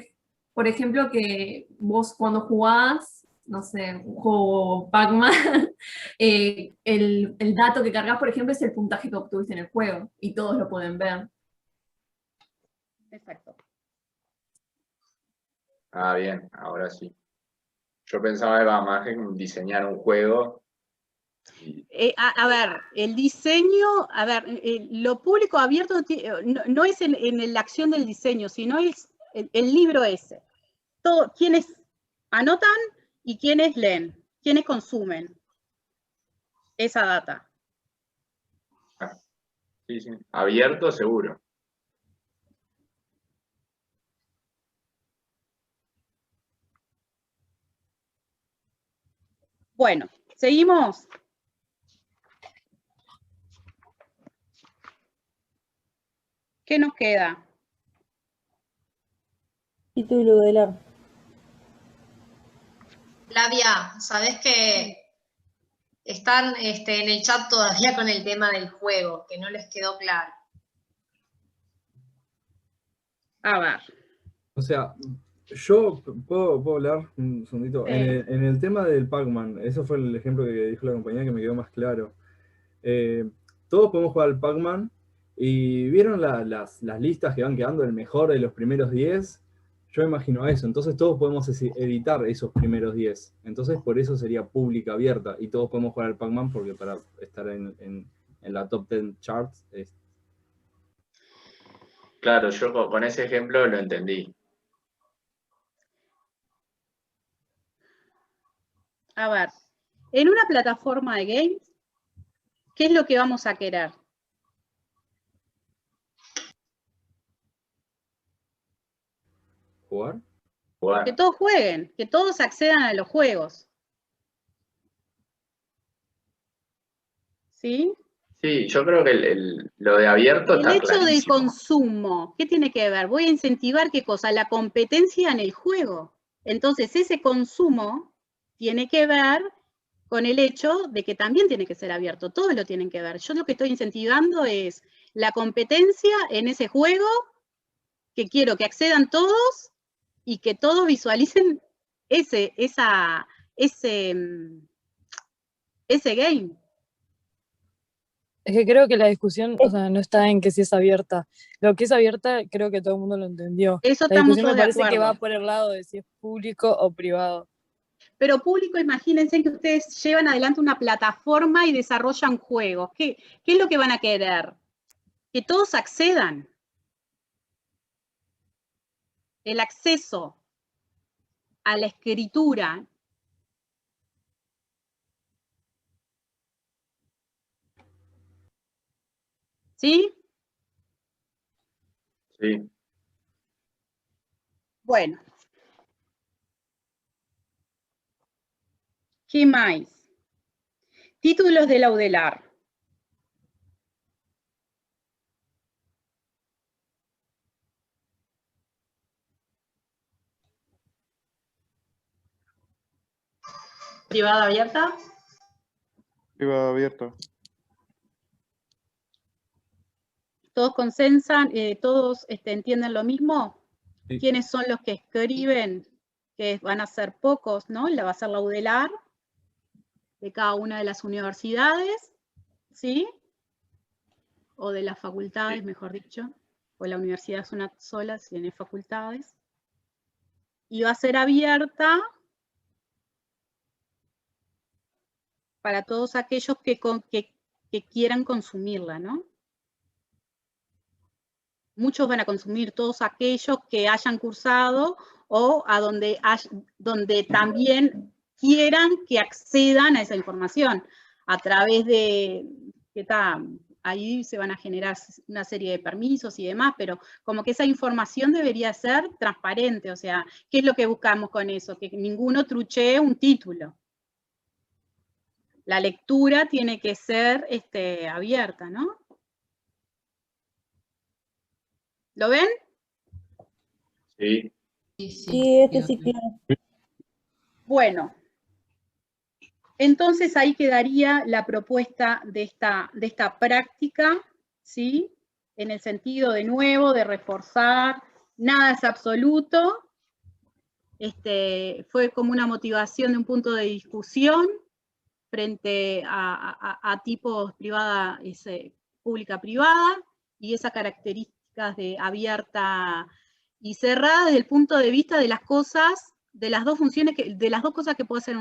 Speaker 2: ejemplo, que vos cuando jugás, no sé, un juego Pac-Man, el dato que cargas, por ejemplo, es el puntaje que obtuviste en el juego, y todos lo pueden ver.
Speaker 1: Exacto.
Speaker 4: Ah, bien, ahora sí. Yo pensaba que era más en diseñar un juego.
Speaker 1: A ver, el diseño, lo público abierto no es en la acción del diseño, sino es el libro ese. Quienes anotan y quienes leen, quienes consumen esa data.
Speaker 4: Sí, sí. Abierto seguro.
Speaker 1: Bueno, seguimos. ¿Qué nos queda?
Speaker 5: Título del ar.
Speaker 3: Flavia, ¿sabés que están en el chat todavía con el tema del juego, que no les quedó claro?
Speaker 1: A ver.
Speaker 9: O sea, yo puedo hablar un segundito.
Speaker 1: Sí.
Speaker 9: En el tema del Pac-Man, eso fue el ejemplo que dijo la compañía que me quedó más claro. Todos podemos jugar al Pac-Man y vieron las listas que van quedando el mejor de los primeros 10. Yo imagino eso, entonces todos podemos editar esos primeros 10. Entonces por eso sería pública abierta y todos podemos jugar al Pac-Man porque para estar en la top 10 charts es...
Speaker 4: Claro, yo con ese ejemplo lo entendí.
Speaker 1: A ver, en una plataforma de games, ¿qué es lo que vamos a querer?
Speaker 9: ¿Jugar?
Speaker 1: Que todos jueguen, que todos accedan a los juegos. ¿sí?
Speaker 4: Sí, yo creo que lo de abierto
Speaker 1: El
Speaker 4: está
Speaker 1: hecho del
Speaker 4: clarísimo.
Speaker 1: consumo, ¿qué tiene que ver? Voy a incentivar ¿qué cosa? La competencia en el juego. Entonces, ese consumo tiene que ver con el hecho de que también tiene que ser abierto, todos lo tienen que ver. Yo lo que estoy incentivando es la competencia en ese juego, que quiero que accedan todos y que todos visualicen ese game.
Speaker 6: Es que creo que la discusión, o sea, no está en que si es abierta. Lo que es abierta, creo que todo el mundo lo entendió.
Speaker 1: Eso
Speaker 6: La
Speaker 1: estamos
Speaker 6: discusión
Speaker 1: todos
Speaker 6: me
Speaker 1: de
Speaker 6: parece que va
Speaker 1: acuerdo.
Speaker 6: por el lado de si es público o privado.
Speaker 1: Pero público, imagínense que ustedes llevan adelante una plataforma y desarrollan juegos. ¿Qué es lo que van a querer? Que todos accedan. El acceso a la escritura. ¿Sí?
Speaker 4: Sí.
Speaker 1: Bueno. ¿Qué más? Títulos de laudelar. ¿Privada abierta?
Speaker 7: Privada abierta.
Speaker 1: ¿Todos consensan? ¿Todos entienden lo mismo?
Speaker 9: Sí.
Speaker 1: ¿Quiénes son los que escriben? Que van a ser pocos, ¿no? Va a ser laudelar de cada una de las universidades, ¿sí? O de las facultades, mejor dicho. O la universidad es una sola, si tiene facultades. Y va a ser abierta para todos aquellos que quieran consumirla, ¿no? Muchos van a consumir, todos aquellos que hayan cursado o a donde también quieran que accedan a esa información a través de, ahí se van a generar una serie de permisos y demás, pero como que esa información debería ser transparente, o sea, ¿qué es lo que buscamos con eso? Que ninguno truchee un título. La lectura tiene que ser abierta, ¿no? ¿Lo ven?
Speaker 4: Sí.
Speaker 5: Sí, sí quiero.
Speaker 1: Bueno, entonces ahí quedaría la propuesta de esta práctica, ¿sí? En el sentido, de nuevo, de reforzar, nada es absoluto, fue como una motivación de un punto de discusión frente a tipos privada, pública-privada, y esas características de abierta y cerrada desde el punto de vista de las cosas, de las dos funciones, de las dos cosas que puede hacer en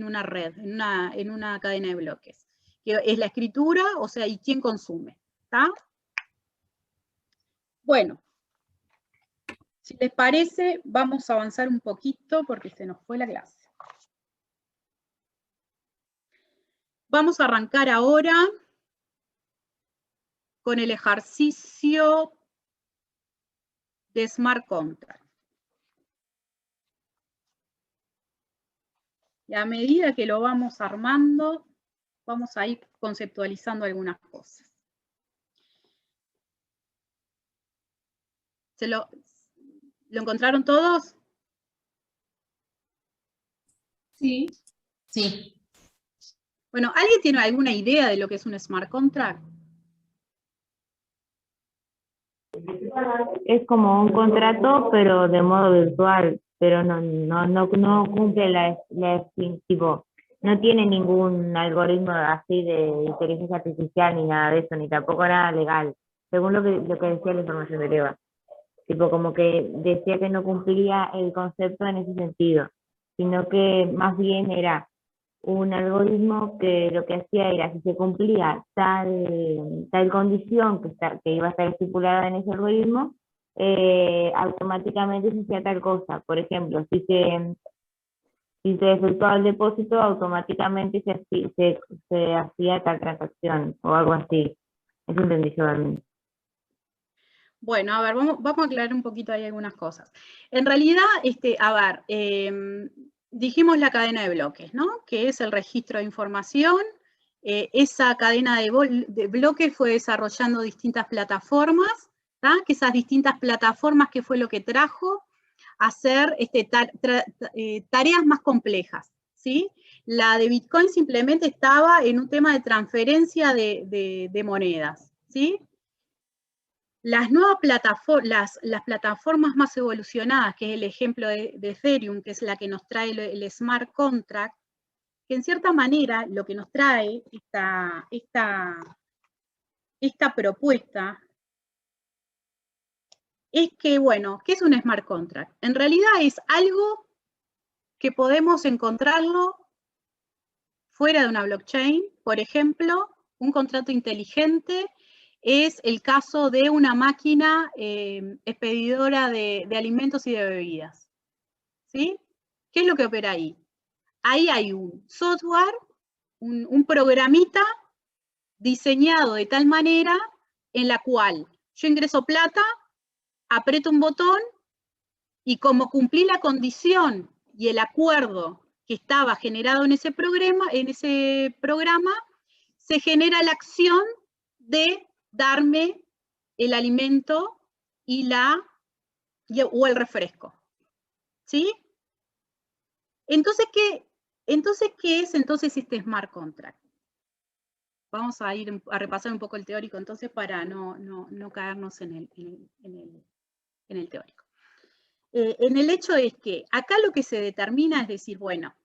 Speaker 1: una red, en una cadena de bloques, que es la escritura, o sea, y quién consume, ¿está? Bueno, si les parece, vamos a avanzar un poquito porque se nos fue la clase. Vamos a arrancar ahora con el ejercicio de Smart Contract. Y a medida que lo vamos armando, vamos a ir conceptualizando algunas cosas. ¿Lo encontraron todos?
Speaker 2: Sí.
Speaker 3: Sí.
Speaker 1: Bueno, ¿alguien tiene alguna idea de lo que es un Smart Contract?
Speaker 10: Es como un contrato, pero de modo virtual, pero no cumple tipo, no tiene ningún algoritmo así de inteligencia artificial ni nada de eso, ni tampoco nada legal, según lo que decía la información de Eva. Tipo, como que decía que no cumplía el concepto en ese sentido, sino que más bien era un algoritmo que lo que hacía era, si se cumplía tal condición que iba a estar estipulada en ese algoritmo, automáticamente se hacía tal cosa. Por ejemplo, si se efectuaba el depósito, automáticamente se hacía tal transacción o algo así. Eso entendí yo realmente.
Speaker 1: Bueno, a ver, vamos a aclarar un poquito ahí algunas cosas. En realidad, a ver, dijimos la cadena de bloques, ¿no? Que es el registro de información esa cadena de bloques fue desarrollando distintas plataformas, ¿tá? Que esas distintas plataformas, ¿qué fue lo que trajo? Hacer tareas más complejas, ¿sí? La de Bitcoin simplemente estaba en un tema de transferencia de monedas, ¿sí? Las nuevas plataformas, las plataformas más evolucionadas, que es el ejemplo de Ethereum, que es la que nos trae el smart contract, que en cierta manera lo que nos trae esta propuesta es que, bueno, ¿qué es un smart contract? En realidad es algo que podemos encontrarlo fuera de una blockchain. Por ejemplo, un contrato inteligente es el caso de una máquina expedidora de alimentos y de bebidas, ¿sí? ¿Qué es lo que opera ahí? Ahí hay un software, un programita diseñado de tal manera en la cual yo ingreso plata, aprieto un botón y como cumplí la condición y el acuerdo que estaba generado en ese programa, se genera la acción de darme el alimento o el refresco. ¿Sí? Entonces, ¿qué es entonces este smart contract? Vamos a ir a repasar un poco el teórico entonces para no caernos en el teórico. En el hecho es que acá lo que se determina es decir, bueno,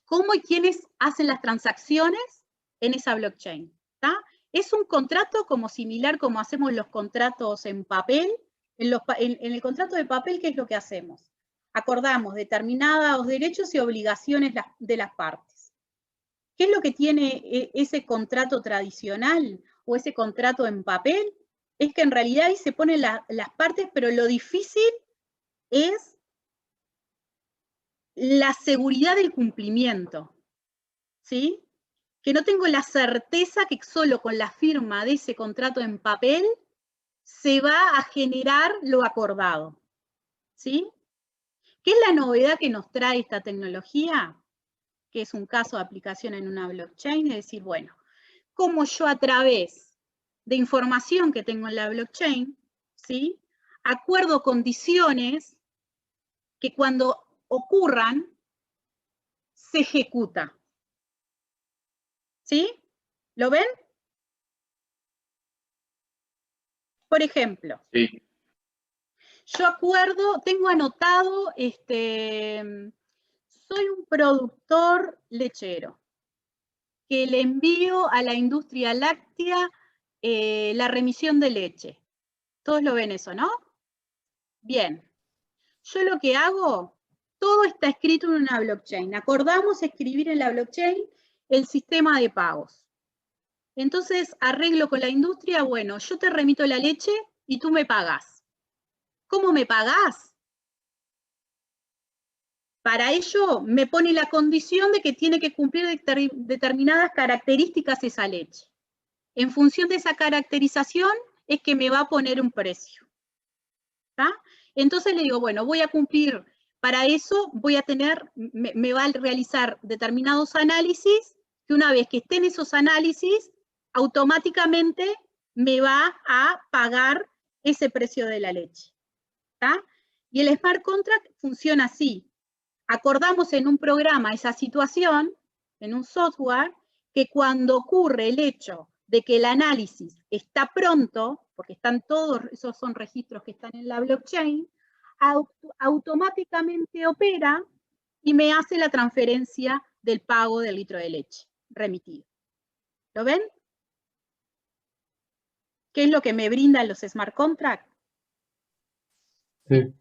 Speaker 1: ¿cómo y quiénes hacen las transacciones en esa blockchain? ¿Tá? Es un contrato similar como hacemos los contratos en papel. En el contrato de papel, ¿qué es lo que hacemos? Acordamos determinados derechos y obligaciones de las partes. ¿Qué es lo que tiene ese contrato tradicional o ese contrato en papel? Es que en realidad ahí se ponen las partes, pero lo difícil es la seguridad del cumplimiento, ¿sí? Que no tengo la certeza que solo con la firma de ese contrato en papel se va a generar lo acordado, ¿sí? ¿Qué es la novedad que nos trae esta tecnología? Que es un caso de aplicación en una blockchain, es decir, bueno, cómo yo a través de información que tengo en la blockchain, ¿sí? Acuerdo condiciones que cuando ocurran, se ejecuta. ¿Sí? ¿Lo ven? Por ejemplo,
Speaker 4: Sí.
Speaker 1: yo tengo anotado, soy un productor lechero, que le envío a la industria láctea la remisión de leche. Todos lo ven eso, ¿no? Bien. Yo lo que hago, todo está escrito en una blockchain. Acordamos escribir en la blockchain el sistema de pagos. Entonces, arreglo con la industria, bueno, yo te remito la leche y tú me pagás. ¿Cómo me pagás? Para ello, me pone la condición de que tiene que cumplir determinadas características esa leche. En función de esa caracterización, es que me va a poner un precio. ¿Tá? Entonces le digo, bueno, voy a cumplir, para eso voy a me va a realizar determinados análisis, que una vez que estén esos análisis, automáticamente me va a pagar ese precio de la leche. ¿Tá? Y el smart contract funciona así. Acordamos en un programa esa situación, en un software, que cuando ocurre el hecho de que el análisis está pronto, porque están todos, esos son registros que están en la blockchain, automáticamente opera y me hace la transferencia del pago del litro de leche remitido. ¿Lo ven? ¿Qué es lo que me brindan los smart contracts?
Speaker 7: Sí.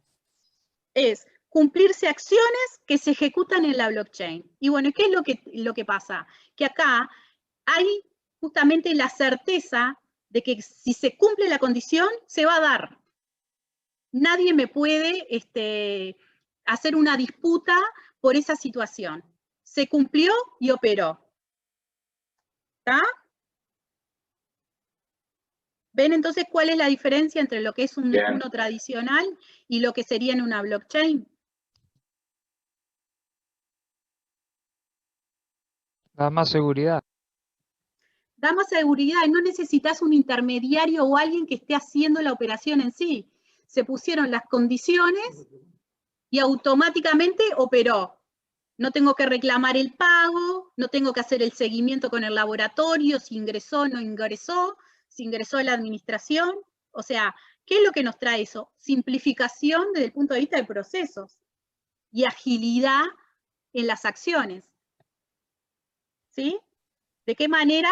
Speaker 1: Es cumplirse acciones que se ejecutan en la blockchain. Y bueno, ¿qué es lo que pasa? Que acá hay justamente la certeza de que si se cumple la condición, se va a dar. Nadie me puede hacer una disputa por esa situación. Se cumplió y operó. ¿Está? ¿Ven entonces cuál es la diferencia entre lo que es uno tradicional y lo que sería en una blockchain?
Speaker 11: Da más seguridad.
Speaker 1: Da más seguridad y no necesitas un intermediario o alguien que esté haciendo la operación en sí. Se pusieron las condiciones y automáticamente operó. No tengo que reclamar el pago, no tengo que hacer el seguimiento con el laboratorio, si ingresó o no ingresó, si ingresó a la administración. O sea, ¿qué es lo que nos trae eso? Simplificación desde el punto de vista de procesos y agilidad en las acciones. ¿Sí? ¿De qué manera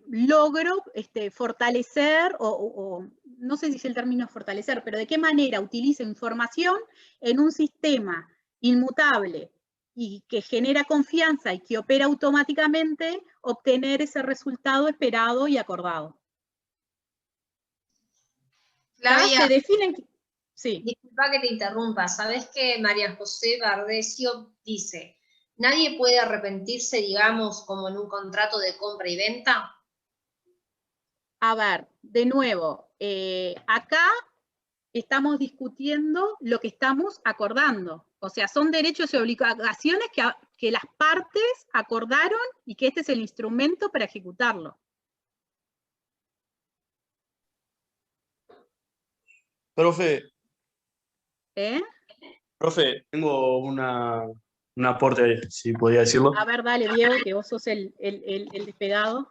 Speaker 1: logro fortalecer, o no sé si es el término fortalecer, pero de qué manera utilizo información en un sistema inmutable y que genera confianza y que opera automáticamente, obtener ese resultado esperado y acordado?
Speaker 3: Flavia,
Speaker 1: se definen... Sí.
Speaker 3: Disculpa que te interrumpa. ¿Sabés que María José Bardesio dice, nadie puede arrepentirse, digamos, como en un contrato de compra y venta?
Speaker 1: A ver, de nuevo, acá estamos discutiendo lo que estamos acordando. O sea, son derechos y obligaciones que las partes acordaron y que este es el instrumento para ejecutarlo.
Speaker 11: Profe,
Speaker 1: ¿Eh?
Speaker 11: profe, tengo un aporte, si podía decirlo.
Speaker 1: A ver, dale, Diego, que vos sos el despegado.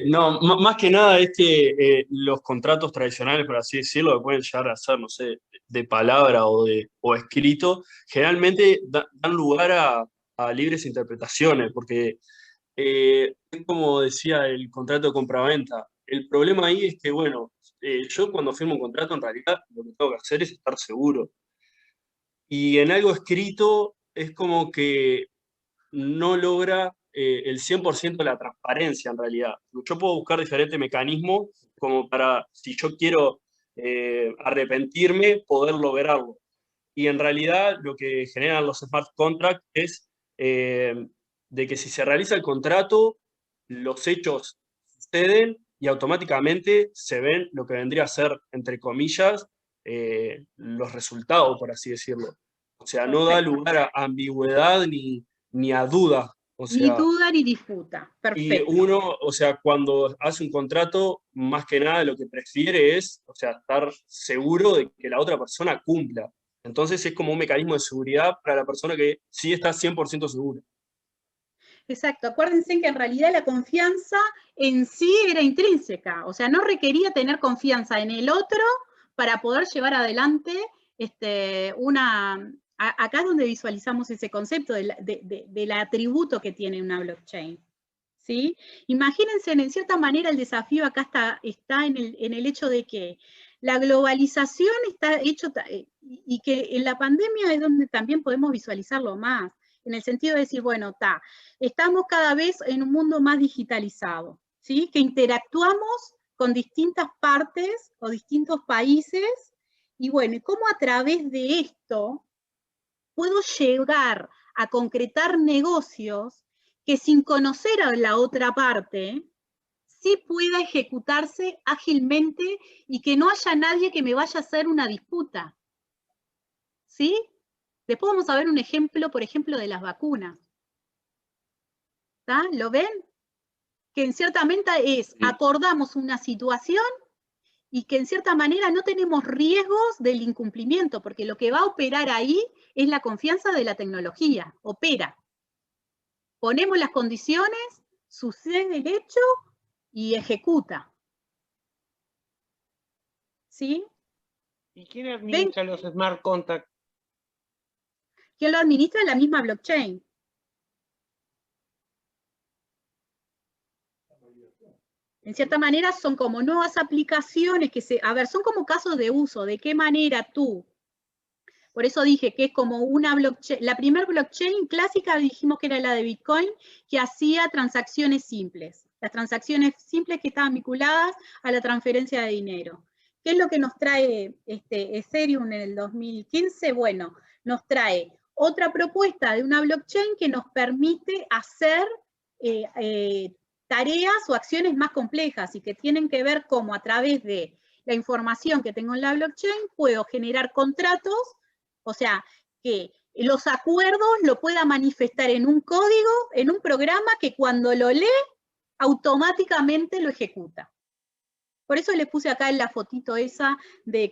Speaker 11: No, más que nada es que los contratos tradicionales, por así decirlo, que pueden llegar a ser, no sé, de palabra o escrito, generalmente dan lugar a libres interpretaciones, porque es como decía el contrato de compraventa. El problema ahí es que, bueno, yo cuando firmo un contrato, en realidad lo que tengo que hacer es estar seguro. Y en algo escrito es como que no logra el 100% de la transparencia en realidad. Yo puedo buscar diferentes mecanismos como para, si yo quiero arrepentirme, poder lograrlo. Y en realidad lo que generan los smart contracts es de que si se realiza el contrato, los hechos suceden y automáticamente se ven lo que vendría a ser, entre comillas, los resultados, por así decirlo. O sea, no da lugar a ambigüedad ni a dudas. O sea,
Speaker 1: ni duda ni disputa. Perfecto.
Speaker 11: Y uno, o sea, cuando hace un contrato, más que nada lo que prefiere es, o sea, estar seguro de que la otra persona cumpla. Entonces es como un mecanismo de seguridad para la persona que sí está 100% segura.
Speaker 1: Exacto, acuérdense que en realidad la confianza en sí era intrínseca, o sea, no requería tener confianza en el otro para poder llevar adelante acá es donde visualizamos ese concepto del atributo que tiene una blockchain. ¿Sí? Imagínense, en cierta manera el desafío acá está en el hecho de que la globalización está hecho, y que en la pandemia es donde también podemos visualizarlo más, en el sentido de decir, bueno, estamos cada vez en un mundo más digitalizado, ¿sí? Que interactuamos con distintas partes o distintos países, y bueno, ¿y cómo a través de esto puedo llegar a concretar negocios que sin conocer a la otra parte, sí pueda ejecutarse ágilmente y que no haya nadie que me vaya a hacer una disputa? ¿Sí? Después vamos a ver un ejemplo, por ejemplo, de las vacunas. ¿Está? ¿Lo ven? Que en cierta manera acordamos una situación y que en cierta manera no tenemos riesgos del incumplimiento, porque lo que va a operar ahí es la confianza de la tecnología, opera. Ponemos las condiciones, sucede el hecho y ejecuta. ¿Sí?
Speaker 12: ¿Y quién administra los smart contracts?
Speaker 1: ¿Quién lo administra? La misma blockchain. En cierta manera son como nuevas aplicaciones que son como casos de uso, de qué manera tú. Por eso dije que es como una blockchain. La primera blockchain clásica dijimos que era la de Bitcoin, que hacía transacciones simples. Las transacciones simples que estaban vinculadas a la transferencia de dinero. ¿Qué es lo que nos trae Ethereum en el 2015? Bueno, nos trae otra propuesta de una blockchain que nos permite hacer tareas o acciones más complejas y que tienen que ver cómo a través de la información que tengo en la blockchain puedo generar contratos, o sea, que los acuerdos lo pueda manifestar en un código, en un programa que cuando lo lee, automáticamente lo ejecuta. Por eso les puse acá en la fotito esa de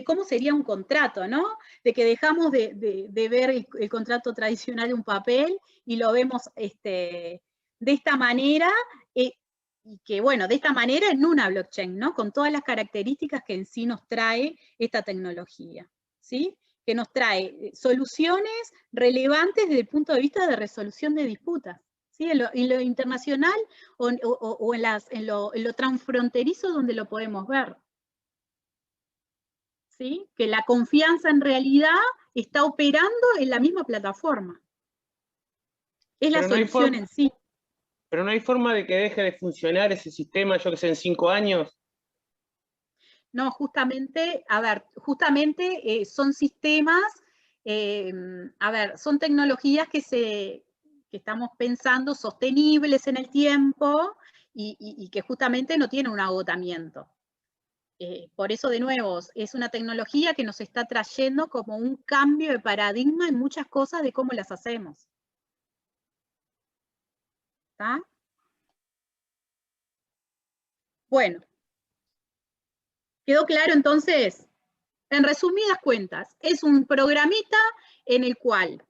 Speaker 1: cómo sería un contrato, ¿no? De que dejamos de ver el contrato tradicional de un papel y lo vemos de esta manera, y que bueno, de esta manera en una blockchain, ¿no? Con todas las características que en sí nos trae esta tecnología, ¿sí? Que nos trae soluciones relevantes desde el punto de vista de resolución de disputas. ¿Sí? En lo internacional o en lo transfronterizo donde lo podemos ver. ¿Sí? Que la confianza en realidad está operando en la misma plataforma. Es la solución en sí.
Speaker 12: Pero no hay forma de que deje de funcionar ese sistema, yo que sé, en 5 años.
Speaker 1: No, justamente, a ver, son sistemas, son tecnologías que estamos pensando sostenibles en el tiempo y que justamente no tienen un agotamiento. Por eso, de nuevo, es una tecnología que nos está trayendo como un cambio de paradigma en muchas cosas de cómo las hacemos. ¿Está? Bueno. ¿Quedó claro entonces? En resumidas cuentas, es un programita en el cual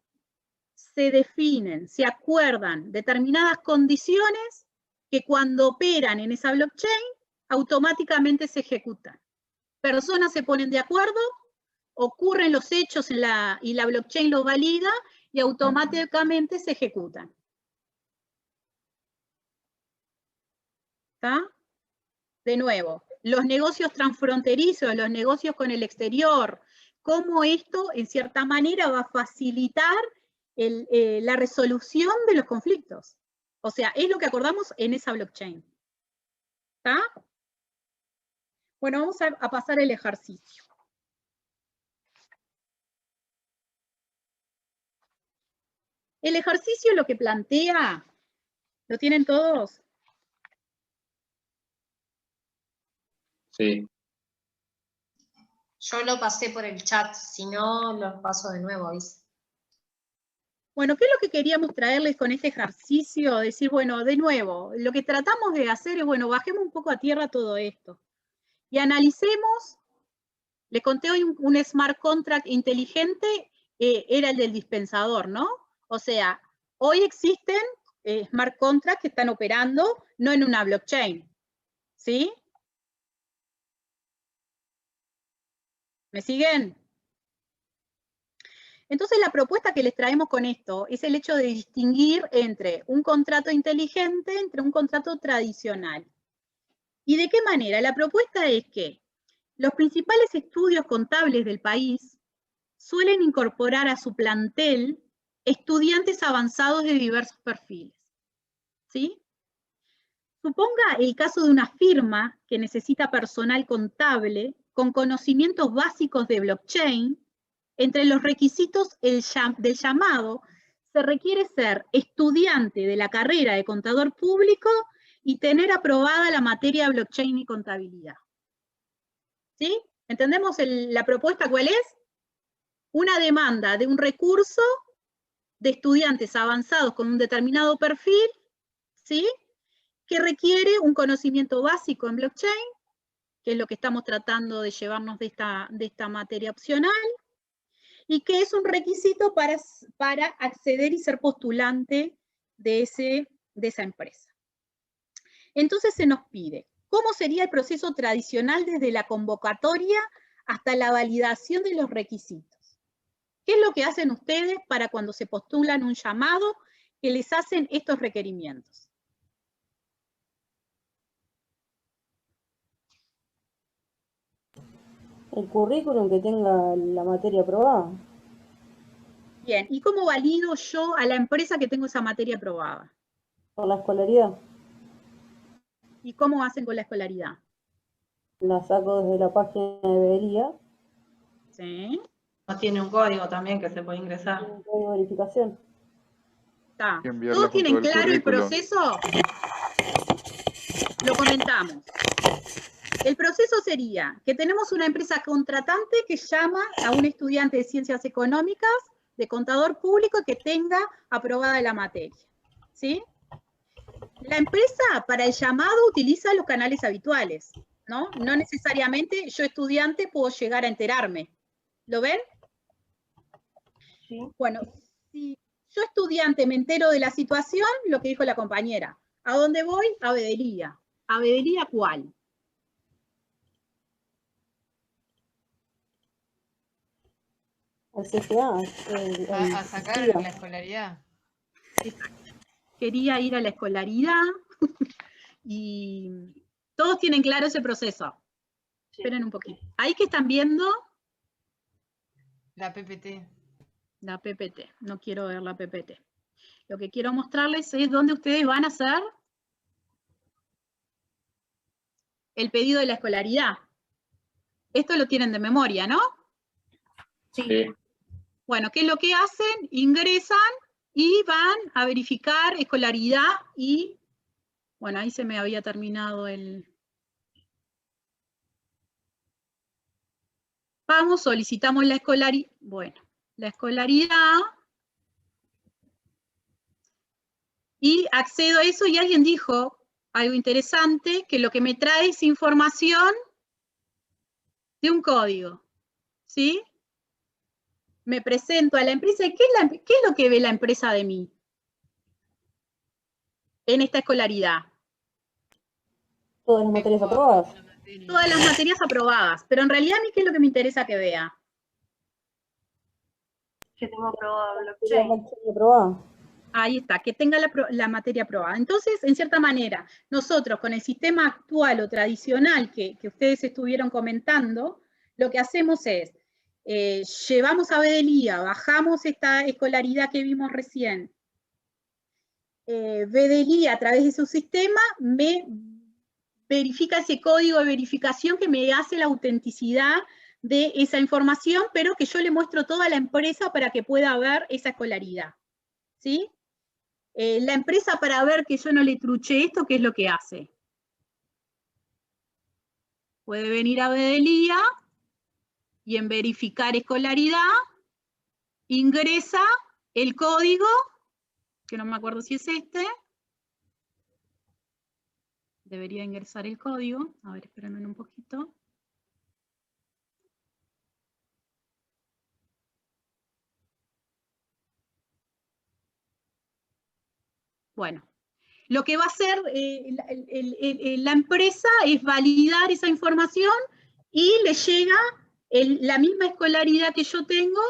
Speaker 1: se definen, se acuerdan determinadas condiciones que cuando operan en esa blockchain, automáticamente se ejecutan. Personas se ponen de acuerdo, ocurren los hechos y la blockchain los valida y automáticamente se ejecutan. ¿Está? De nuevo, los negocios transfronterizos, los negocios con el exterior, cómo esto, en cierta manera, va a facilitar la resolución de los conflictos. O sea, es lo que acordamos en esa blockchain. ¿Está? Bueno, vamos a pasar el ejercicio. El ejercicio lo que plantea, ¿lo tienen todos?
Speaker 4: Sí.
Speaker 3: Yo lo pasé por el chat, si no, lo paso de nuevo, ¿viste?
Speaker 1: Bueno, ¿qué es lo que queríamos traerles con este ejercicio? Decir, bueno, de nuevo, lo que tratamos de hacer es, bueno, bajemos un poco a tierra todo esto. Y analicemos, les conté hoy un smart contract inteligente, era el del dispensador, ¿no? O sea, hoy existen smart contracts que están operando, no en una blockchain, ¿sí? ¿Me siguen? Entonces la propuesta que les traemos con esto es el hecho de distinguir entre un contrato inteligente, entre un contrato tradicional. ¿Y de qué manera? La propuesta es que los principales estudios contables del país suelen incorporar a su plantel estudiantes avanzados de diversos perfiles. ¿Sí? Suponga el caso de una firma que necesita personal contable con conocimientos básicos de blockchain. Entre los requisitos del llamado se requiere ser estudiante de la carrera de contador público y tener aprobada la materia de blockchain y contabilidad. ¿Sí? ¿Entendemos la propuesta cuál es? Una demanda de un recurso de estudiantes avanzados con un determinado perfil, ¿sí? Que requiere un conocimiento básico en blockchain, que es lo que estamos tratando de llevarnos de esta materia opcional, y que es un requisito para acceder y ser postulante de esa empresa. Entonces se nos pide, ¿cómo sería el proceso tradicional desde la convocatoria hasta la validación de los requisitos? ¿Qué es lo que hacen ustedes para cuando se postulan un llamado que les hacen estos requerimientos?
Speaker 5: El currículum que tenga la materia aprobada.
Speaker 1: Bien, ¿y cómo valido yo a la empresa que tengo esa materia aprobada?
Speaker 5: Por la escolaridad.
Speaker 1: ¿Y cómo hacen con la escolaridad?
Speaker 5: La saco desde la página de Veería.
Speaker 1: Sí.
Speaker 8: No tiene un código también que se puede ingresar.
Speaker 5: Un código de verificación.
Speaker 1: Está. ¿Todos tienen claro el proceso? Lo comentamos. El proceso sería que tenemos una empresa contratante que llama a un estudiante de ciencias económicas, de contador público, que tenga aprobada la materia. ¿Sí? La empresa para el llamado utiliza los canales habituales, ¿no? No necesariamente yo estudiante puedo llegar a enterarme. ¿Lo ven?
Speaker 8: Sí.
Speaker 1: Bueno, si yo estudiante me entero de la situación, lo que dijo la compañera. ¿A dónde voy? A veeduría. ¿A veeduría cuál?
Speaker 5: Al CCA,
Speaker 13: A sacar la escolaridad.
Speaker 1: Quería ir a la escolaridad y todos tienen claro ese proceso.
Speaker 8: Sí.
Speaker 1: Esperen un poquito. Ahí que están viendo
Speaker 13: La PPT.
Speaker 1: la PPT. No quiero ver la PPT. Lo que quiero mostrarles es dónde ustedes van a hacer el pedido de la escolaridad. Esto lo tienen de memoria, ¿no?
Speaker 4: Sí.
Speaker 1: Bueno, ¿qué es lo que hacen? Ingresan y van a verificar escolaridad y, bueno, ahí se me había terminado el... Vamos, solicitamos la escolaridad. Bueno, la escolaridad. Y accedo a eso y alguien dijo algo interesante, que lo que me trae es información de un código, ¿sí? Me presento a la empresa. ¿Y qué es lo que ve la empresa de mí en esta escolaridad?
Speaker 5: Todas las materias aprobadas.
Speaker 1: Todas las materias aprobadas, pero en realidad a mí, ¿qué es lo que me interesa que vea?
Speaker 8: Que tengo aprobado
Speaker 5: La
Speaker 8: blockchain.
Speaker 5: materia aprobada.
Speaker 1: Ahí está, que tenga la materia aprobada. Entonces, en cierta manera, nosotros con el sistema actual o tradicional que ustedes estuvieron comentando, lo que hacemos es, llevamos a veeduría, bajamos esta escolaridad que vimos recién, veeduría a través de su sistema me verifica ese código de verificación que me hace la autenticidad de esa información, pero que yo le muestro toda la empresa para que pueda ver esa escolaridad, ¿sí? La empresa, para ver que yo no le truché esto, ¿qué es lo que hace? Puede venir a veeduría y en verificar escolaridad ingresa el código, que no me acuerdo si es este. Debería ingresar el código. A ver, espérenme un poquito. Bueno, lo que va a hacer la empresa es validar esa información y le llega la misma escolaridad que yo tengo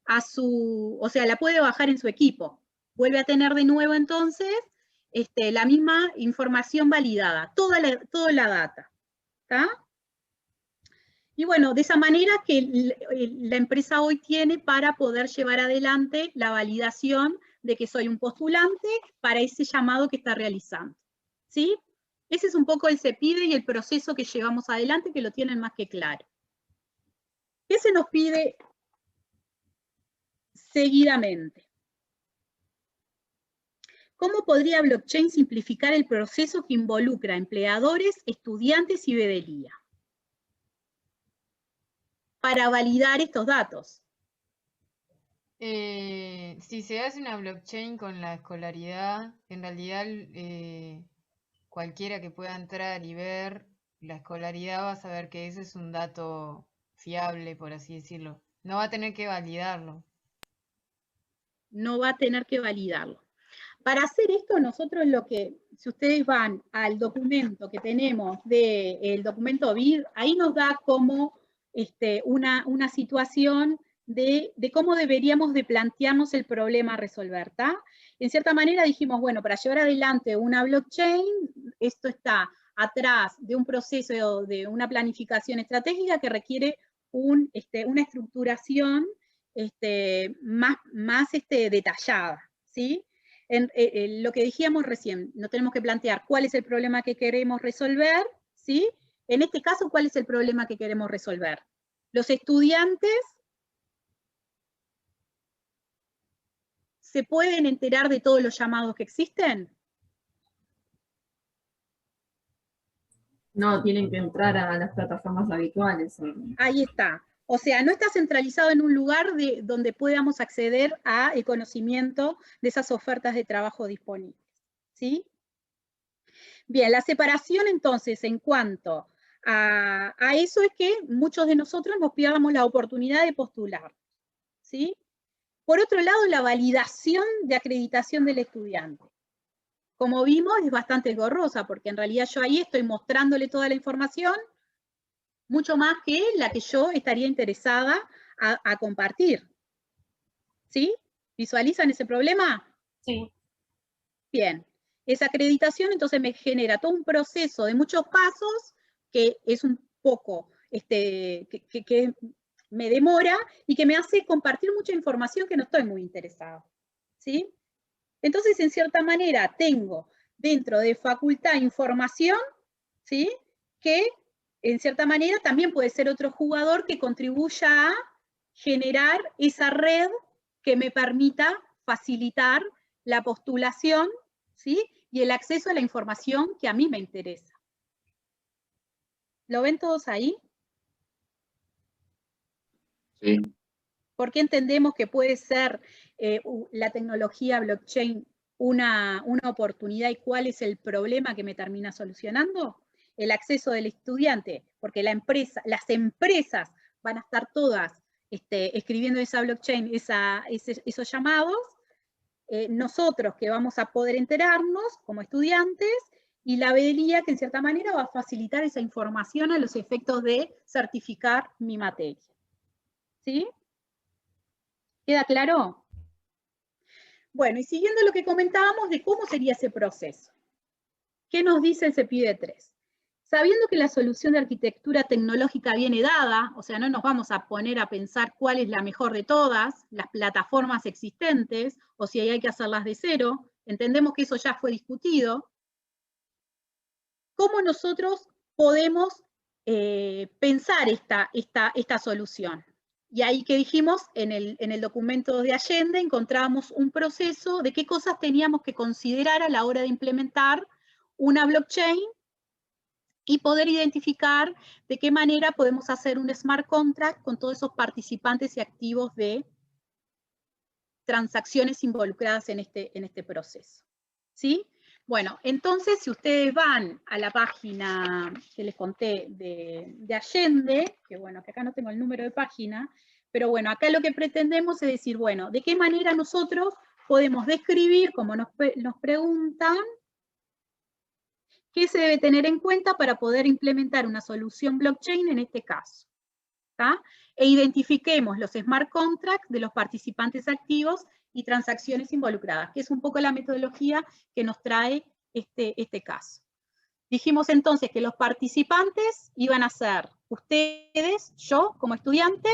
Speaker 1: a su, o sea, la puede bajar en su equipo. Vuelve a tener de nuevo entonces la misma información validada, toda la data. ¿Está? Y bueno, de esa manera que la empresa hoy tiene para poder llevar adelante la validación de que soy un postulante para ese llamado que está realizando. ¿Sí? Ese es un poco el CEPIDE y el proceso que llevamos adelante, que lo tienen más que claro. ¿Qué se nos pide seguidamente? ¿Cómo podría blockchain simplificar el proceso que involucra a empleadores, estudiantes y veeduría para validar estos datos?
Speaker 13: Si se hace una blockchain con la escolaridad, en realidad cualquiera que pueda entrar y ver la escolaridad va a saber que ese es un dato fiable, por así decirlo. No va a tener que validarlo.
Speaker 1: No va a tener que validarlo. Para hacer esto, nosotros si ustedes van al documento que tenemos del documento BID, ahí nos da como una situación de cómo deberíamos de plantearnos el problema a resolver, ¿tá? En cierta manera dijimos, bueno, para llevar adelante una blockchain, esto está atrás de un proceso de una planificación estratégica que requiere una estructuración más detallada, ¿sí? Lo que dijimos recién, nos tenemos que plantear cuál es el problema que queremos resolver, ¿sí? En este caso, ¿cuál es el problema que queremos resolver? Los estudiantes se pueden enterar de todos los llamados que existen.
Speaker 2: No, tienen que entrar a las plataformas habituales.
Speaker 1: Ahí está. O sea, no está centralizado en un lugar donde podamos acceder al conocimiento de esas ofertas de trabajo disponibles, ¿sí? Bien, la separación entonces en cuanto a eso es que muchos de nosotros nos pidamos la oportunidad de postular, ¿sí? Por otro lado, la validación de acreditación del estudiante. Como vimos, es bastante engorrosa, porque en realidad yo ahí estoy mostrándole toda la información, mucho más que la que yo estaría interesada a compartir. ¿Sí? ¿Visualizan ese problema?
Speaker 2: Sí.
Speaker 1: Bien. Esa acreditación entonces me genera todo un proceso de muchos pasos que es un poco, que me demora y que me hace compartir mucha información que no estoy muy interesada. ¿Sí? Entonces, en cierta manera, tengo dentro de facultad información, ¿sí? Que en cierta manera también puede ser otro jugador que contribuya a generar esa red que me permita facilitar la postulación, ¿sí? Y el acceso a la información que a mí me interesa. ¿Lo ven todos ahí?
Speaker 4: Sí.
Speaker 1: ¿Por qué entendemos que puede ser la tecnología blockchain una oportunidad y cuál es el problema que me termina solucionando? El acceso del estudiante, porque las empresas van a estar todas escribiendo esa blockchain, esos llamados, nosotros que vamos a poder enterarnos como estudiantes, y la veeduría que en cierta manera va a facilitar esa información a los efectos de certificar mi materia. ¿Sí? ¿Queda claro? Bueno, y siguiendo lo que comentábamos de cómo sería ese proceso. ¿Qué nos dice el CEPIDE 3? Sabiendo que la solución de arquitectura tecnológica viene dada, o sea, no nos vamos a poner a pensar cuál es la mejor de todas, las plataformas existentes, o si hay que hacerlas de cero, entendemos que eso ya fue discutido. ¿Cómo nosotros podemos pensar esta solución? Y ahí que dijimos, en el documento de Allende encontrábamos un proceso de qué cosas teníamos que considerar a la hora de implementar una blockchain y poder identificar de qué manera podemos hacer un smart contract con todos esos participantes y activos de transacciones involucradas en este proceso. ¿Sí? Bueno, entonces si ustedes van a la página que les conté de Allende, que bueno, que acá no tengo el número de página, pero bueno, acá lo que pretendemos es decir, bueno, ¿de qué manera nosotros podemos describir, como nos preguntan, qué se debe tener en cuenta para poder implementar una solución blockchain en este caso? ¿Tá? E identifiquemos los smart contracts de los participantes activos y transacciones involucradas, que es un poco la metodología que nos trae este caso. Dijimos entonces que los participantes iban a ser ustedes, yo como estudiante,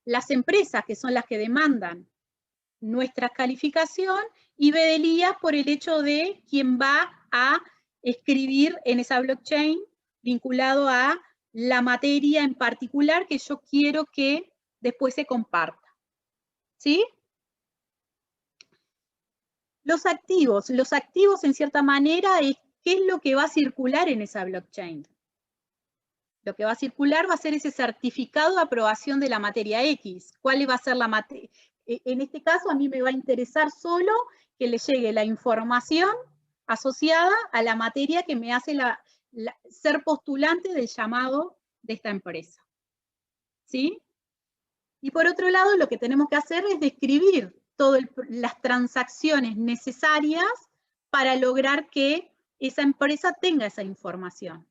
Speaker 1: las empresas que son las que demandan nuestra calificación, y Bedelía por el hecho de quién va a escribir en esa blockchain vinculado a la materia en particular que yo quiero que después se comparta. ¿Sí? Los activos en cierta manera es qué es lo que va a circular en esa blockchain. Lo que va a circular va a ser ese certificado de aprobación de la materia X. ¿Cuál va a ser la materia? En este caso a mí me va a interesar solo que le llegue la información asociada a la materia que me hace ser postulante del llamado de esta empresa. ¿Sí? Y por otro lado, lo que tenemos que hacer es describir todas las transacciones necesarias para lograr que esa empresa tenga esa información.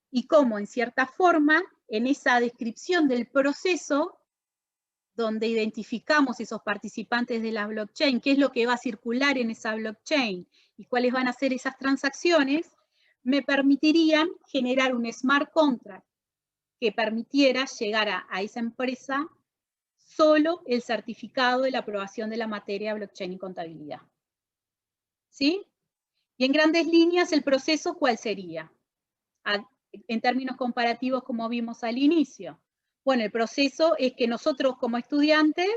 Speaker 1: Y cómo, en cierta forma, en esa descripción del proceso, donde identificamos esos participantes de la blockchain, qué es lo que va a circular en esa blockchain y cuáles van a ser esas transacciones, me permitirían generar un smart contract que permitiera llegar a esa empresa solo el certificado de la aprobación de la materia blockchain y contabilidad. ¿Sí? Y en grandes líneas, el proceso, ¿cuál sería? En términos comparativos, como vimos al inicio. Bueno, el proceso es que nosotros como estudiantes,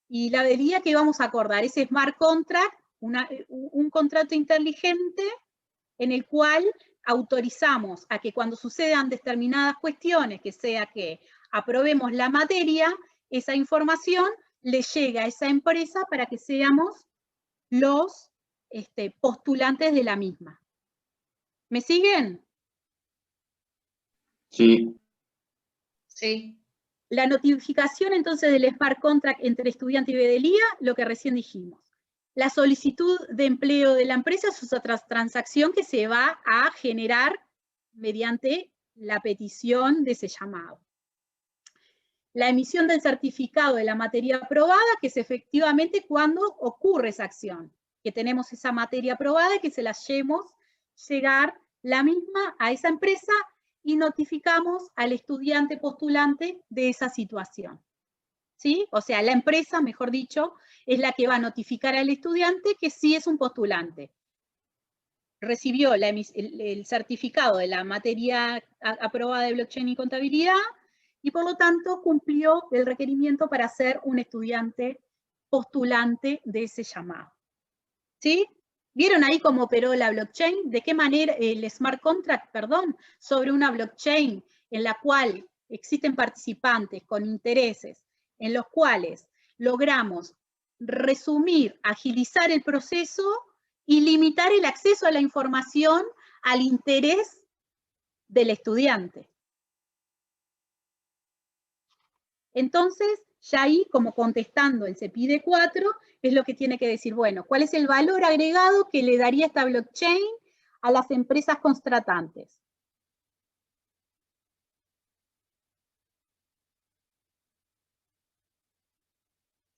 Speaker 1: y la veeduría que vamos a acordar, ese smart contract, un contrato inteligente en el cual autorizamos a que cuando sucedan determinadas cuestiones, que sea que aprobemos la materia, esa información le llega a esa empresa para que seamos los postulantes de la misma. ¿Me siguen?
Speaker 4: Sí.
Speaker 3: Sí.
Speaker 1: La notificación entonces del smart contract entre estudiante y Bedelía, lo que recién dijimos. La solicitud de empleo de la empresa es otra transacción que se va a generar mediante la petición de ese llamado. La emisión del certificado de la materia aprobada, que es efectivamente cuando ocurre esa acción, que tenemos esa materia aprobada y que se la hacemos llegar la misma a esa empresa y notificamos al estudiante postulante de esa situación. ¿Sí? O sea, la empresa, mejor dicho, es la que va a notificar al estudiante que sí es un postulante. Recibió el certificado de la materia aprobada de blockchain y contabilidad y por lo tanto cumplió el requerimiento para ser un estudiante postulante de ese llamado. ¿Sí? ¿Vieron ahí cómo operó la blockchain? ¿De qué manera el smart contract, perdón, sobre una blockchain en la cual existen participantes con intereses, en los cuales logramos resumir, agilizar el proceso y limitar el acceso a la información al interés del estudiante? Entonces, ya ahí, como contestando el CEPIDE 4, es lo que tiene que decir, bueno, ¿cuál es el valor agregado que le daría esta blockchain a las empresas contratantes?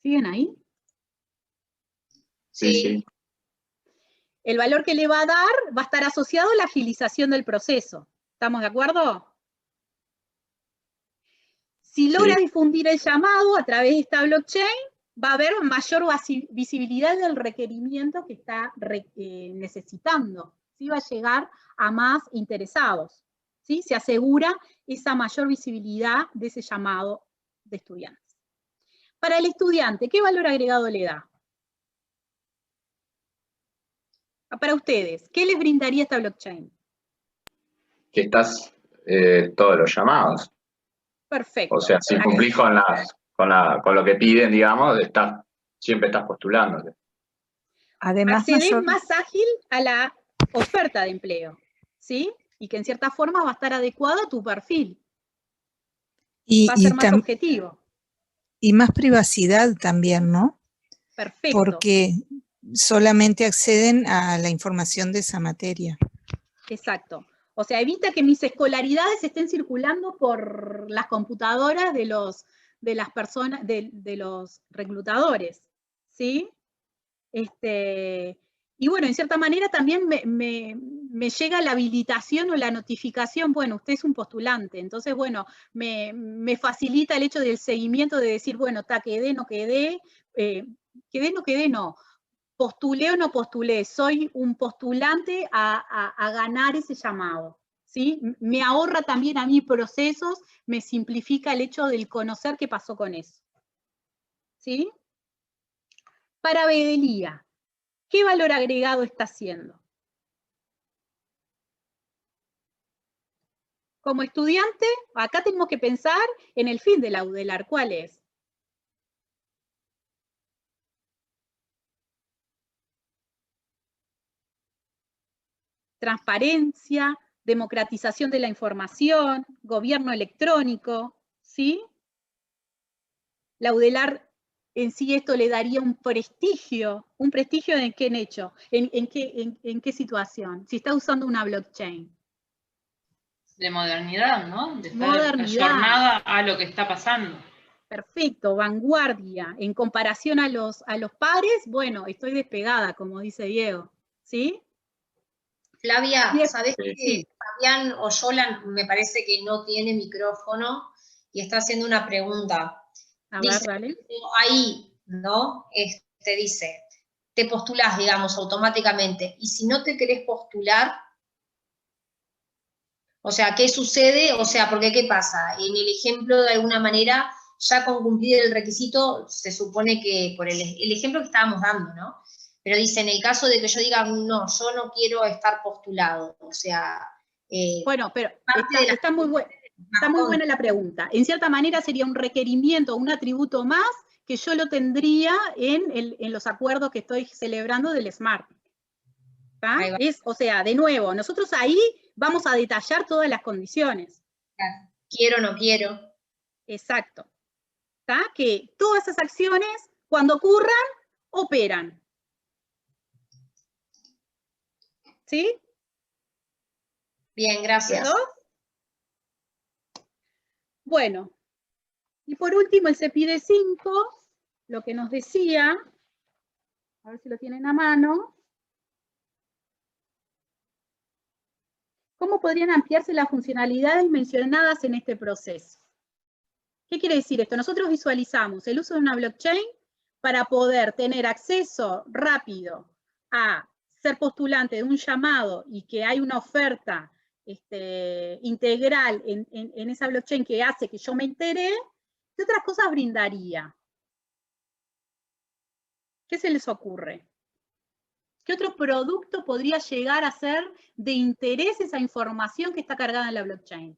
Speaker 1: ¿Siguen ahí?
Speaker 4: Sí.
Speaker 1: El valor que le va a dar va a estar asociado a la agilización del proceso. ¿Estamos de acuerdo? Si logra difundir el llamado a través de esta blockchain, va a haber mayor visibilidad del requerimiento que está necesitando. ¿Sí? Va a llegar a más interesados. ¿Sí? Se asegura esa mayor visibilidad de ese llamado de estudiantes. Para el estudiante, ¿qué valor agregado le da? Para ustedes, ¿qué les brindaría esta blockchain?
Speaker 4: Que estás todos los llamados.
Speaker 1: Perfecto.
Speaker 4: O sea, si cumplís con lo que piden, digamos, siempre estás postulándote.
Speaker 1: Además, accedes más ágil a la oferta de empleo, ¿sí? Y que en cierta forma va a estar adecuado a tu perfil. Va a ser más objetivo.
Speaker 14: Y más privacidad también, ¿no?
Speaker 1: Perfecto.
Speaker 14: Porque solamente acceden a la información de esa materia.
Speaker 1: Exacto. O sea, evita que mis escolaridades estén circulando por las computadoras de las personas, de los reclutadores, ¿sí? Y bueno, en cierta manera también me llega la habilitación o la notificación, bueno, usted es un postulante, entonces, bueno, me facilita el hecho del seguimiento de decir, bueno, quedé, no quedé, no, postulé o no postulé, soy un postulante a ganar ese llamado, ¿sí? Me ahorra también a mí procesos, me simplifica el hecho del conocer qué pasó con eso, ¿sí? Para Bedelía, ¿qué valor agregado está haciendo? Como estudiante, acá tenemos que pensar en el fin de la UDELAR, ¿cuál es? Transparencia, democratización de la información, gobierno electrónico, ¿sí? La UDELAR en sí esto le daría un prestigio ¿en qué hecho? ¿En qué situación? Si está usando una blockchain.
Speaker 15: De modernidad, ¿no? De estar ayornada a lo que está pasando.
Speaker 1: Perfecto, vanguardia. En comparación a los pares, bueno, estoy despegada, como dice Diego, ¿sí?
Speaker 3: Flavia, ¿sabés que Fabián Oyola me parece que no tiene micrófono y está haciendo una pregunta? Dice,
Speaker 1: dale.
Speaker 3: Ahí, ¿no? Dice, te postulás, digamos, automáticamente, y si no te querés postular, o sea, ¿qué sucede? O sea, porque ¿qué pasa? En el ejemplo, de alguna manera, ya con cumplir el requisito, se supone que, por el ejemplo que estábamos dando, ¿no? Pero dice, en el caso de que yo diga, no, yo no quiero estar postulado, o sea...
Speaker 1: bueno, pero está muy buena la pregunta. En cierta manera sería un requerimiento, un atributo más, que yo lo tendría en los acuerdos que estoy celebrando del SMART. ¿Está? O sea, de nuevo, nosotros ahí vamos a detallar todas las condiciones.
Speaker 3: Quiero, no quiero.
Speaker 1: Exacto. ¿Está? Que todas esas acciones, cuando ocurran, operan. ¿Sí?
Speaker 3: Bien, gracias.
Speaker 1: ¿Quedó? Bueno, y por último el CEPIDE 5, lo que nos decía, a ver si lo tienen a mano, ¿cómo podrían ampliarse las funcionalidades mencionadas en este proceso? ¿Qué quiere decir esto? Nosotros visualizamos el uso de una blockchain para poder tener acceso rápido a ser postulante de un llamado y que hay una oferta integral en esa blockchain que hace que yo me entere. ¿Qué otras cosas brindaría? ¿Qué se les ocurre? ¿Qué otro producto podría llegar a ser de interés esa información que está cargada en la blockchain?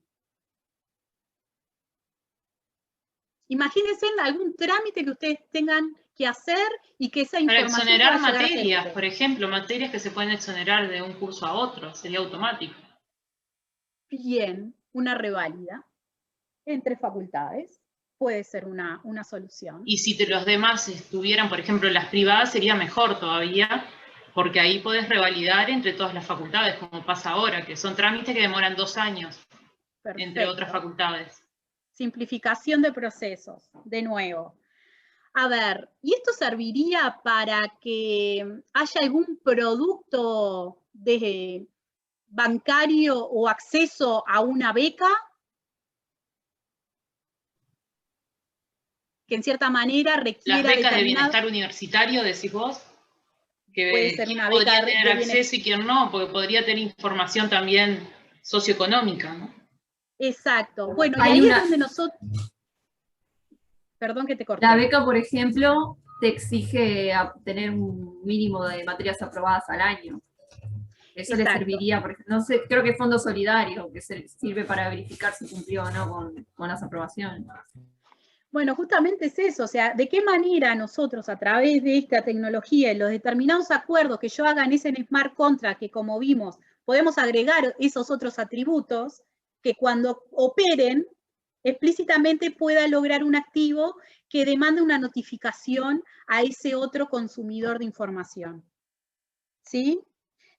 Speaker 1: Imagínense algún trámite que ustedes tengan que hacer y que esa
Speaker 15: Para
Speaker 1: información
Speaker 15: exonerar
Speaker 1: pueda llegar a ser
Speaker 15: materias,
Speaker 1: útil.
Speaker 15: por ejemplo, materias que se pueden exonerar de un curso a otro, sería automático.
Speaker 1: Bien, una reválida entre facultades puede ser una solución.
Speaker 15: Y si los demás estuvieran, por ejemplo, las privadas, sería mejor todavía, porque ahí podés revalidar entre todas las facultades, como pasa ahora, que son trámites que demoran 2 años, entre otras facultades.
Speaker 1: Simplificación de procesos, de nuevo. A ver, ¿y esto serviría para que haya algún producto bancario o acceso a una beca? Que en cierta manera requiera
Speaker 15: Las becas de
Speaker 1: determinado...
Speaker 15: bienestar universitario, decís vos, que
Speaker 1: puede ser
Speaker 15: quién
Speaker 1: una
Speaker 15: podría
Speaker 1: beca
Speaker 15: tener
Speaker 1: de
Speaker 15: acceso y quién no, porque podría tener información también socioeconómica, ¿no?
Speaker 1: Exacto. Bueno, y
Speaker 2: Hay
Speaker 1: ahí
Speaker 2: una-
Speaker 1: es donde nosotros... Perdón que te corté.
Speaker 2: La beca, por ejemplo, te exige tener un mínimo de materias aprobadas al año. Eso le
Speaker 1: Exacto.
Speaker 2: serviría, por ejemplo, no sé, creo que Fondo Solidario, que sirve para verificar si cumplió o no con las aprobaciones.
Speaker 1: Bueno, justamente es eso, o sea, de qué manera nosotros a través de esta tecnología y los determinados acuerdos que yo haga en ese smart contract, que como vimos, podemos agregar esos otros atributos, que cuando operen, explícitamente pueda lograr un activo que demande una notificación a ese otro consumidor de información. ¿Sí?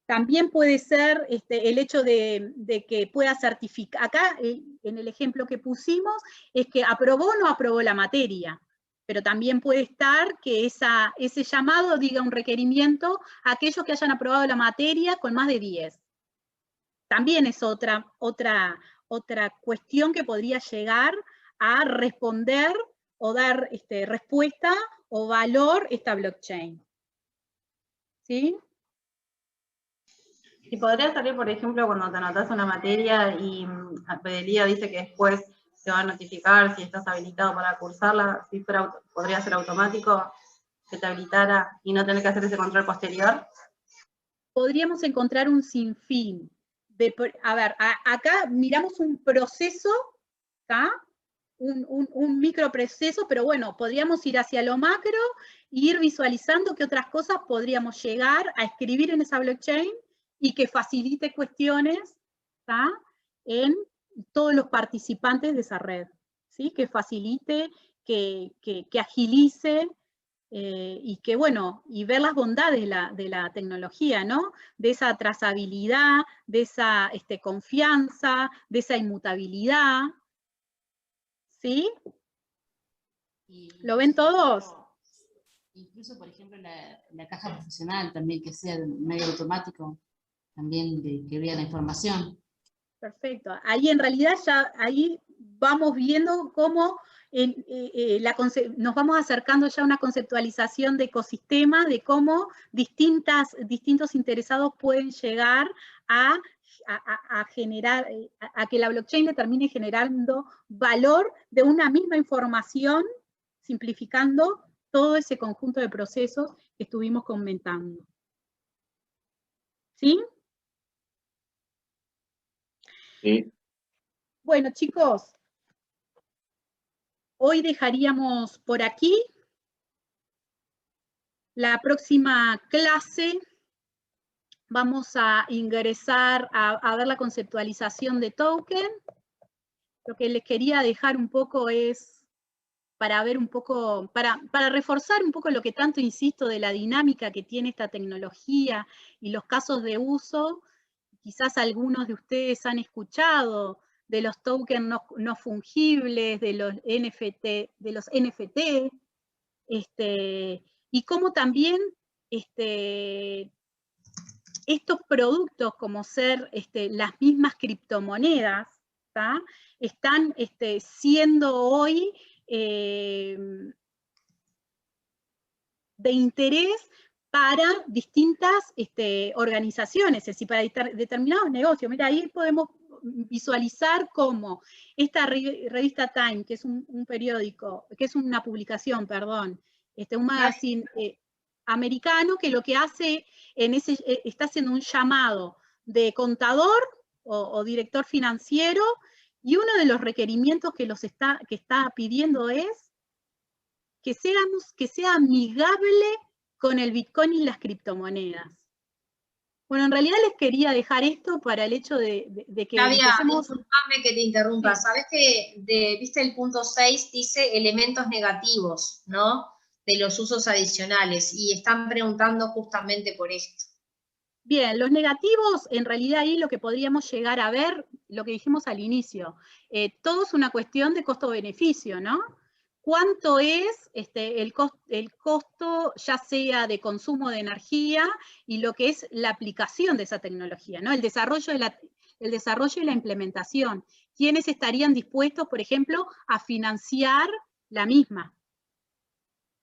Speaker 1: También puede ser el hecho de que pueda certificar. Acá, en el ejemplo que pusimos, es que aprobó o no aprobó la materia, pero también puede estar que ese llamado diga un requerimiento a aquellos que hayan aprobado la materia con más de 10. También es otra cuestión que podría llegar a responder o dar respuesta o valor esta blockchain. ¿Sí?
Speaker 8: Y podría salir, por ejemplo, cuando te anotas una materia y Pedelía dice que después te va a notificar si estás habilitado para cursarla, si podría ser automático, que te habilitara y no tener que hacer ese control posterior.
Speaker 1: Podríamos encontrar un sinfín. A ver, acá miramos un proceso, ¿tá? Un microproceso, pero bueno, podríamos ir hacia lo macro e ir visualizando qué otras cosas podríamos llegar a escribir en esa blockchain y que facilite cuestiones, ¿tá? En todos los participantes de esa red, ¿sí? Que facilite, que agilice, y que, bueno, y ver las bondades de la tecnología, ¿no? De esa trazabilidad, de esa confianza, de esa inmutabilidad, ¿sí? ¿Lo ven todos?
Speaker 16: Incluso, por ejemplo, la caja profesional también, que sea medio automático, también que vea la información.
Speaker 1: Perfecto. Ahí en realidad ya ahí vamos viendo cómo nos vamos acercando ya a una conceptualización de ecosistema, de cómo distintos interesados pueden llegar a generar, a que la blockchain le termine generando valor de una misma información, simplificando todo ese conjunto de procesos que estuvimos comentando. ¿Sí?
Speaker 4: Sí.
Speaker 1: Bueno, chicos, hoy dejaríamos por aquí. La próxima clase Vamos a ingresar a ver la conceptualización de token. Lo que les quería dejar un poco es para ver un poco, para reforzar un poco lo que tanto insisto de la dinámica que tiene esta tecnología y los casos de uso. Quizás algunos de ustedes han escuchado de los tokens no fungibles, de los NFT, y cómo también estos productos, como ser las mismas criptomonedas, ¿tá? Están siendo hoy de interés para distintas organizaciones, es decir, para determinados negocios. Mira, ahí podemos visualizar cómo esta revista Time, que es un periódico, que es una publicación, perdón, un magazine americano, que lo que hace, está haciendo un llamado de contador o director financiero, y uno de los requerimientos que está pidiendo es que sea amigable con el Bitcoin y las criptomonedas. Bueno, en realidad les quería dejar esto para el hecho de que
Speaker 3: Flavia,
Speaker 1: empecemos...
Speaker 3: disculpame que te interrumpa.
Speaker 1: Sí.
Speaker 3: Sabes que, viste el punto 6, dice elementos negativos, ¿no? De los usos adicionales, y están preguntando justamente por esto.
Speaker 1: Bien, los negativos, en realidad ahí lo que podríamos llegar a ver, lo que dijimos al inicio, todo es una cuestión de costo-beneficio, ¿no? ¿Cuánto es el costo, ya sea de consumo de energía, y lo que es la aplicación de esa tecnología, ¿no? El desarrollo y la implementación. ¿Quiénes estarían dispuestos, por ejemplo, a financiar la misma?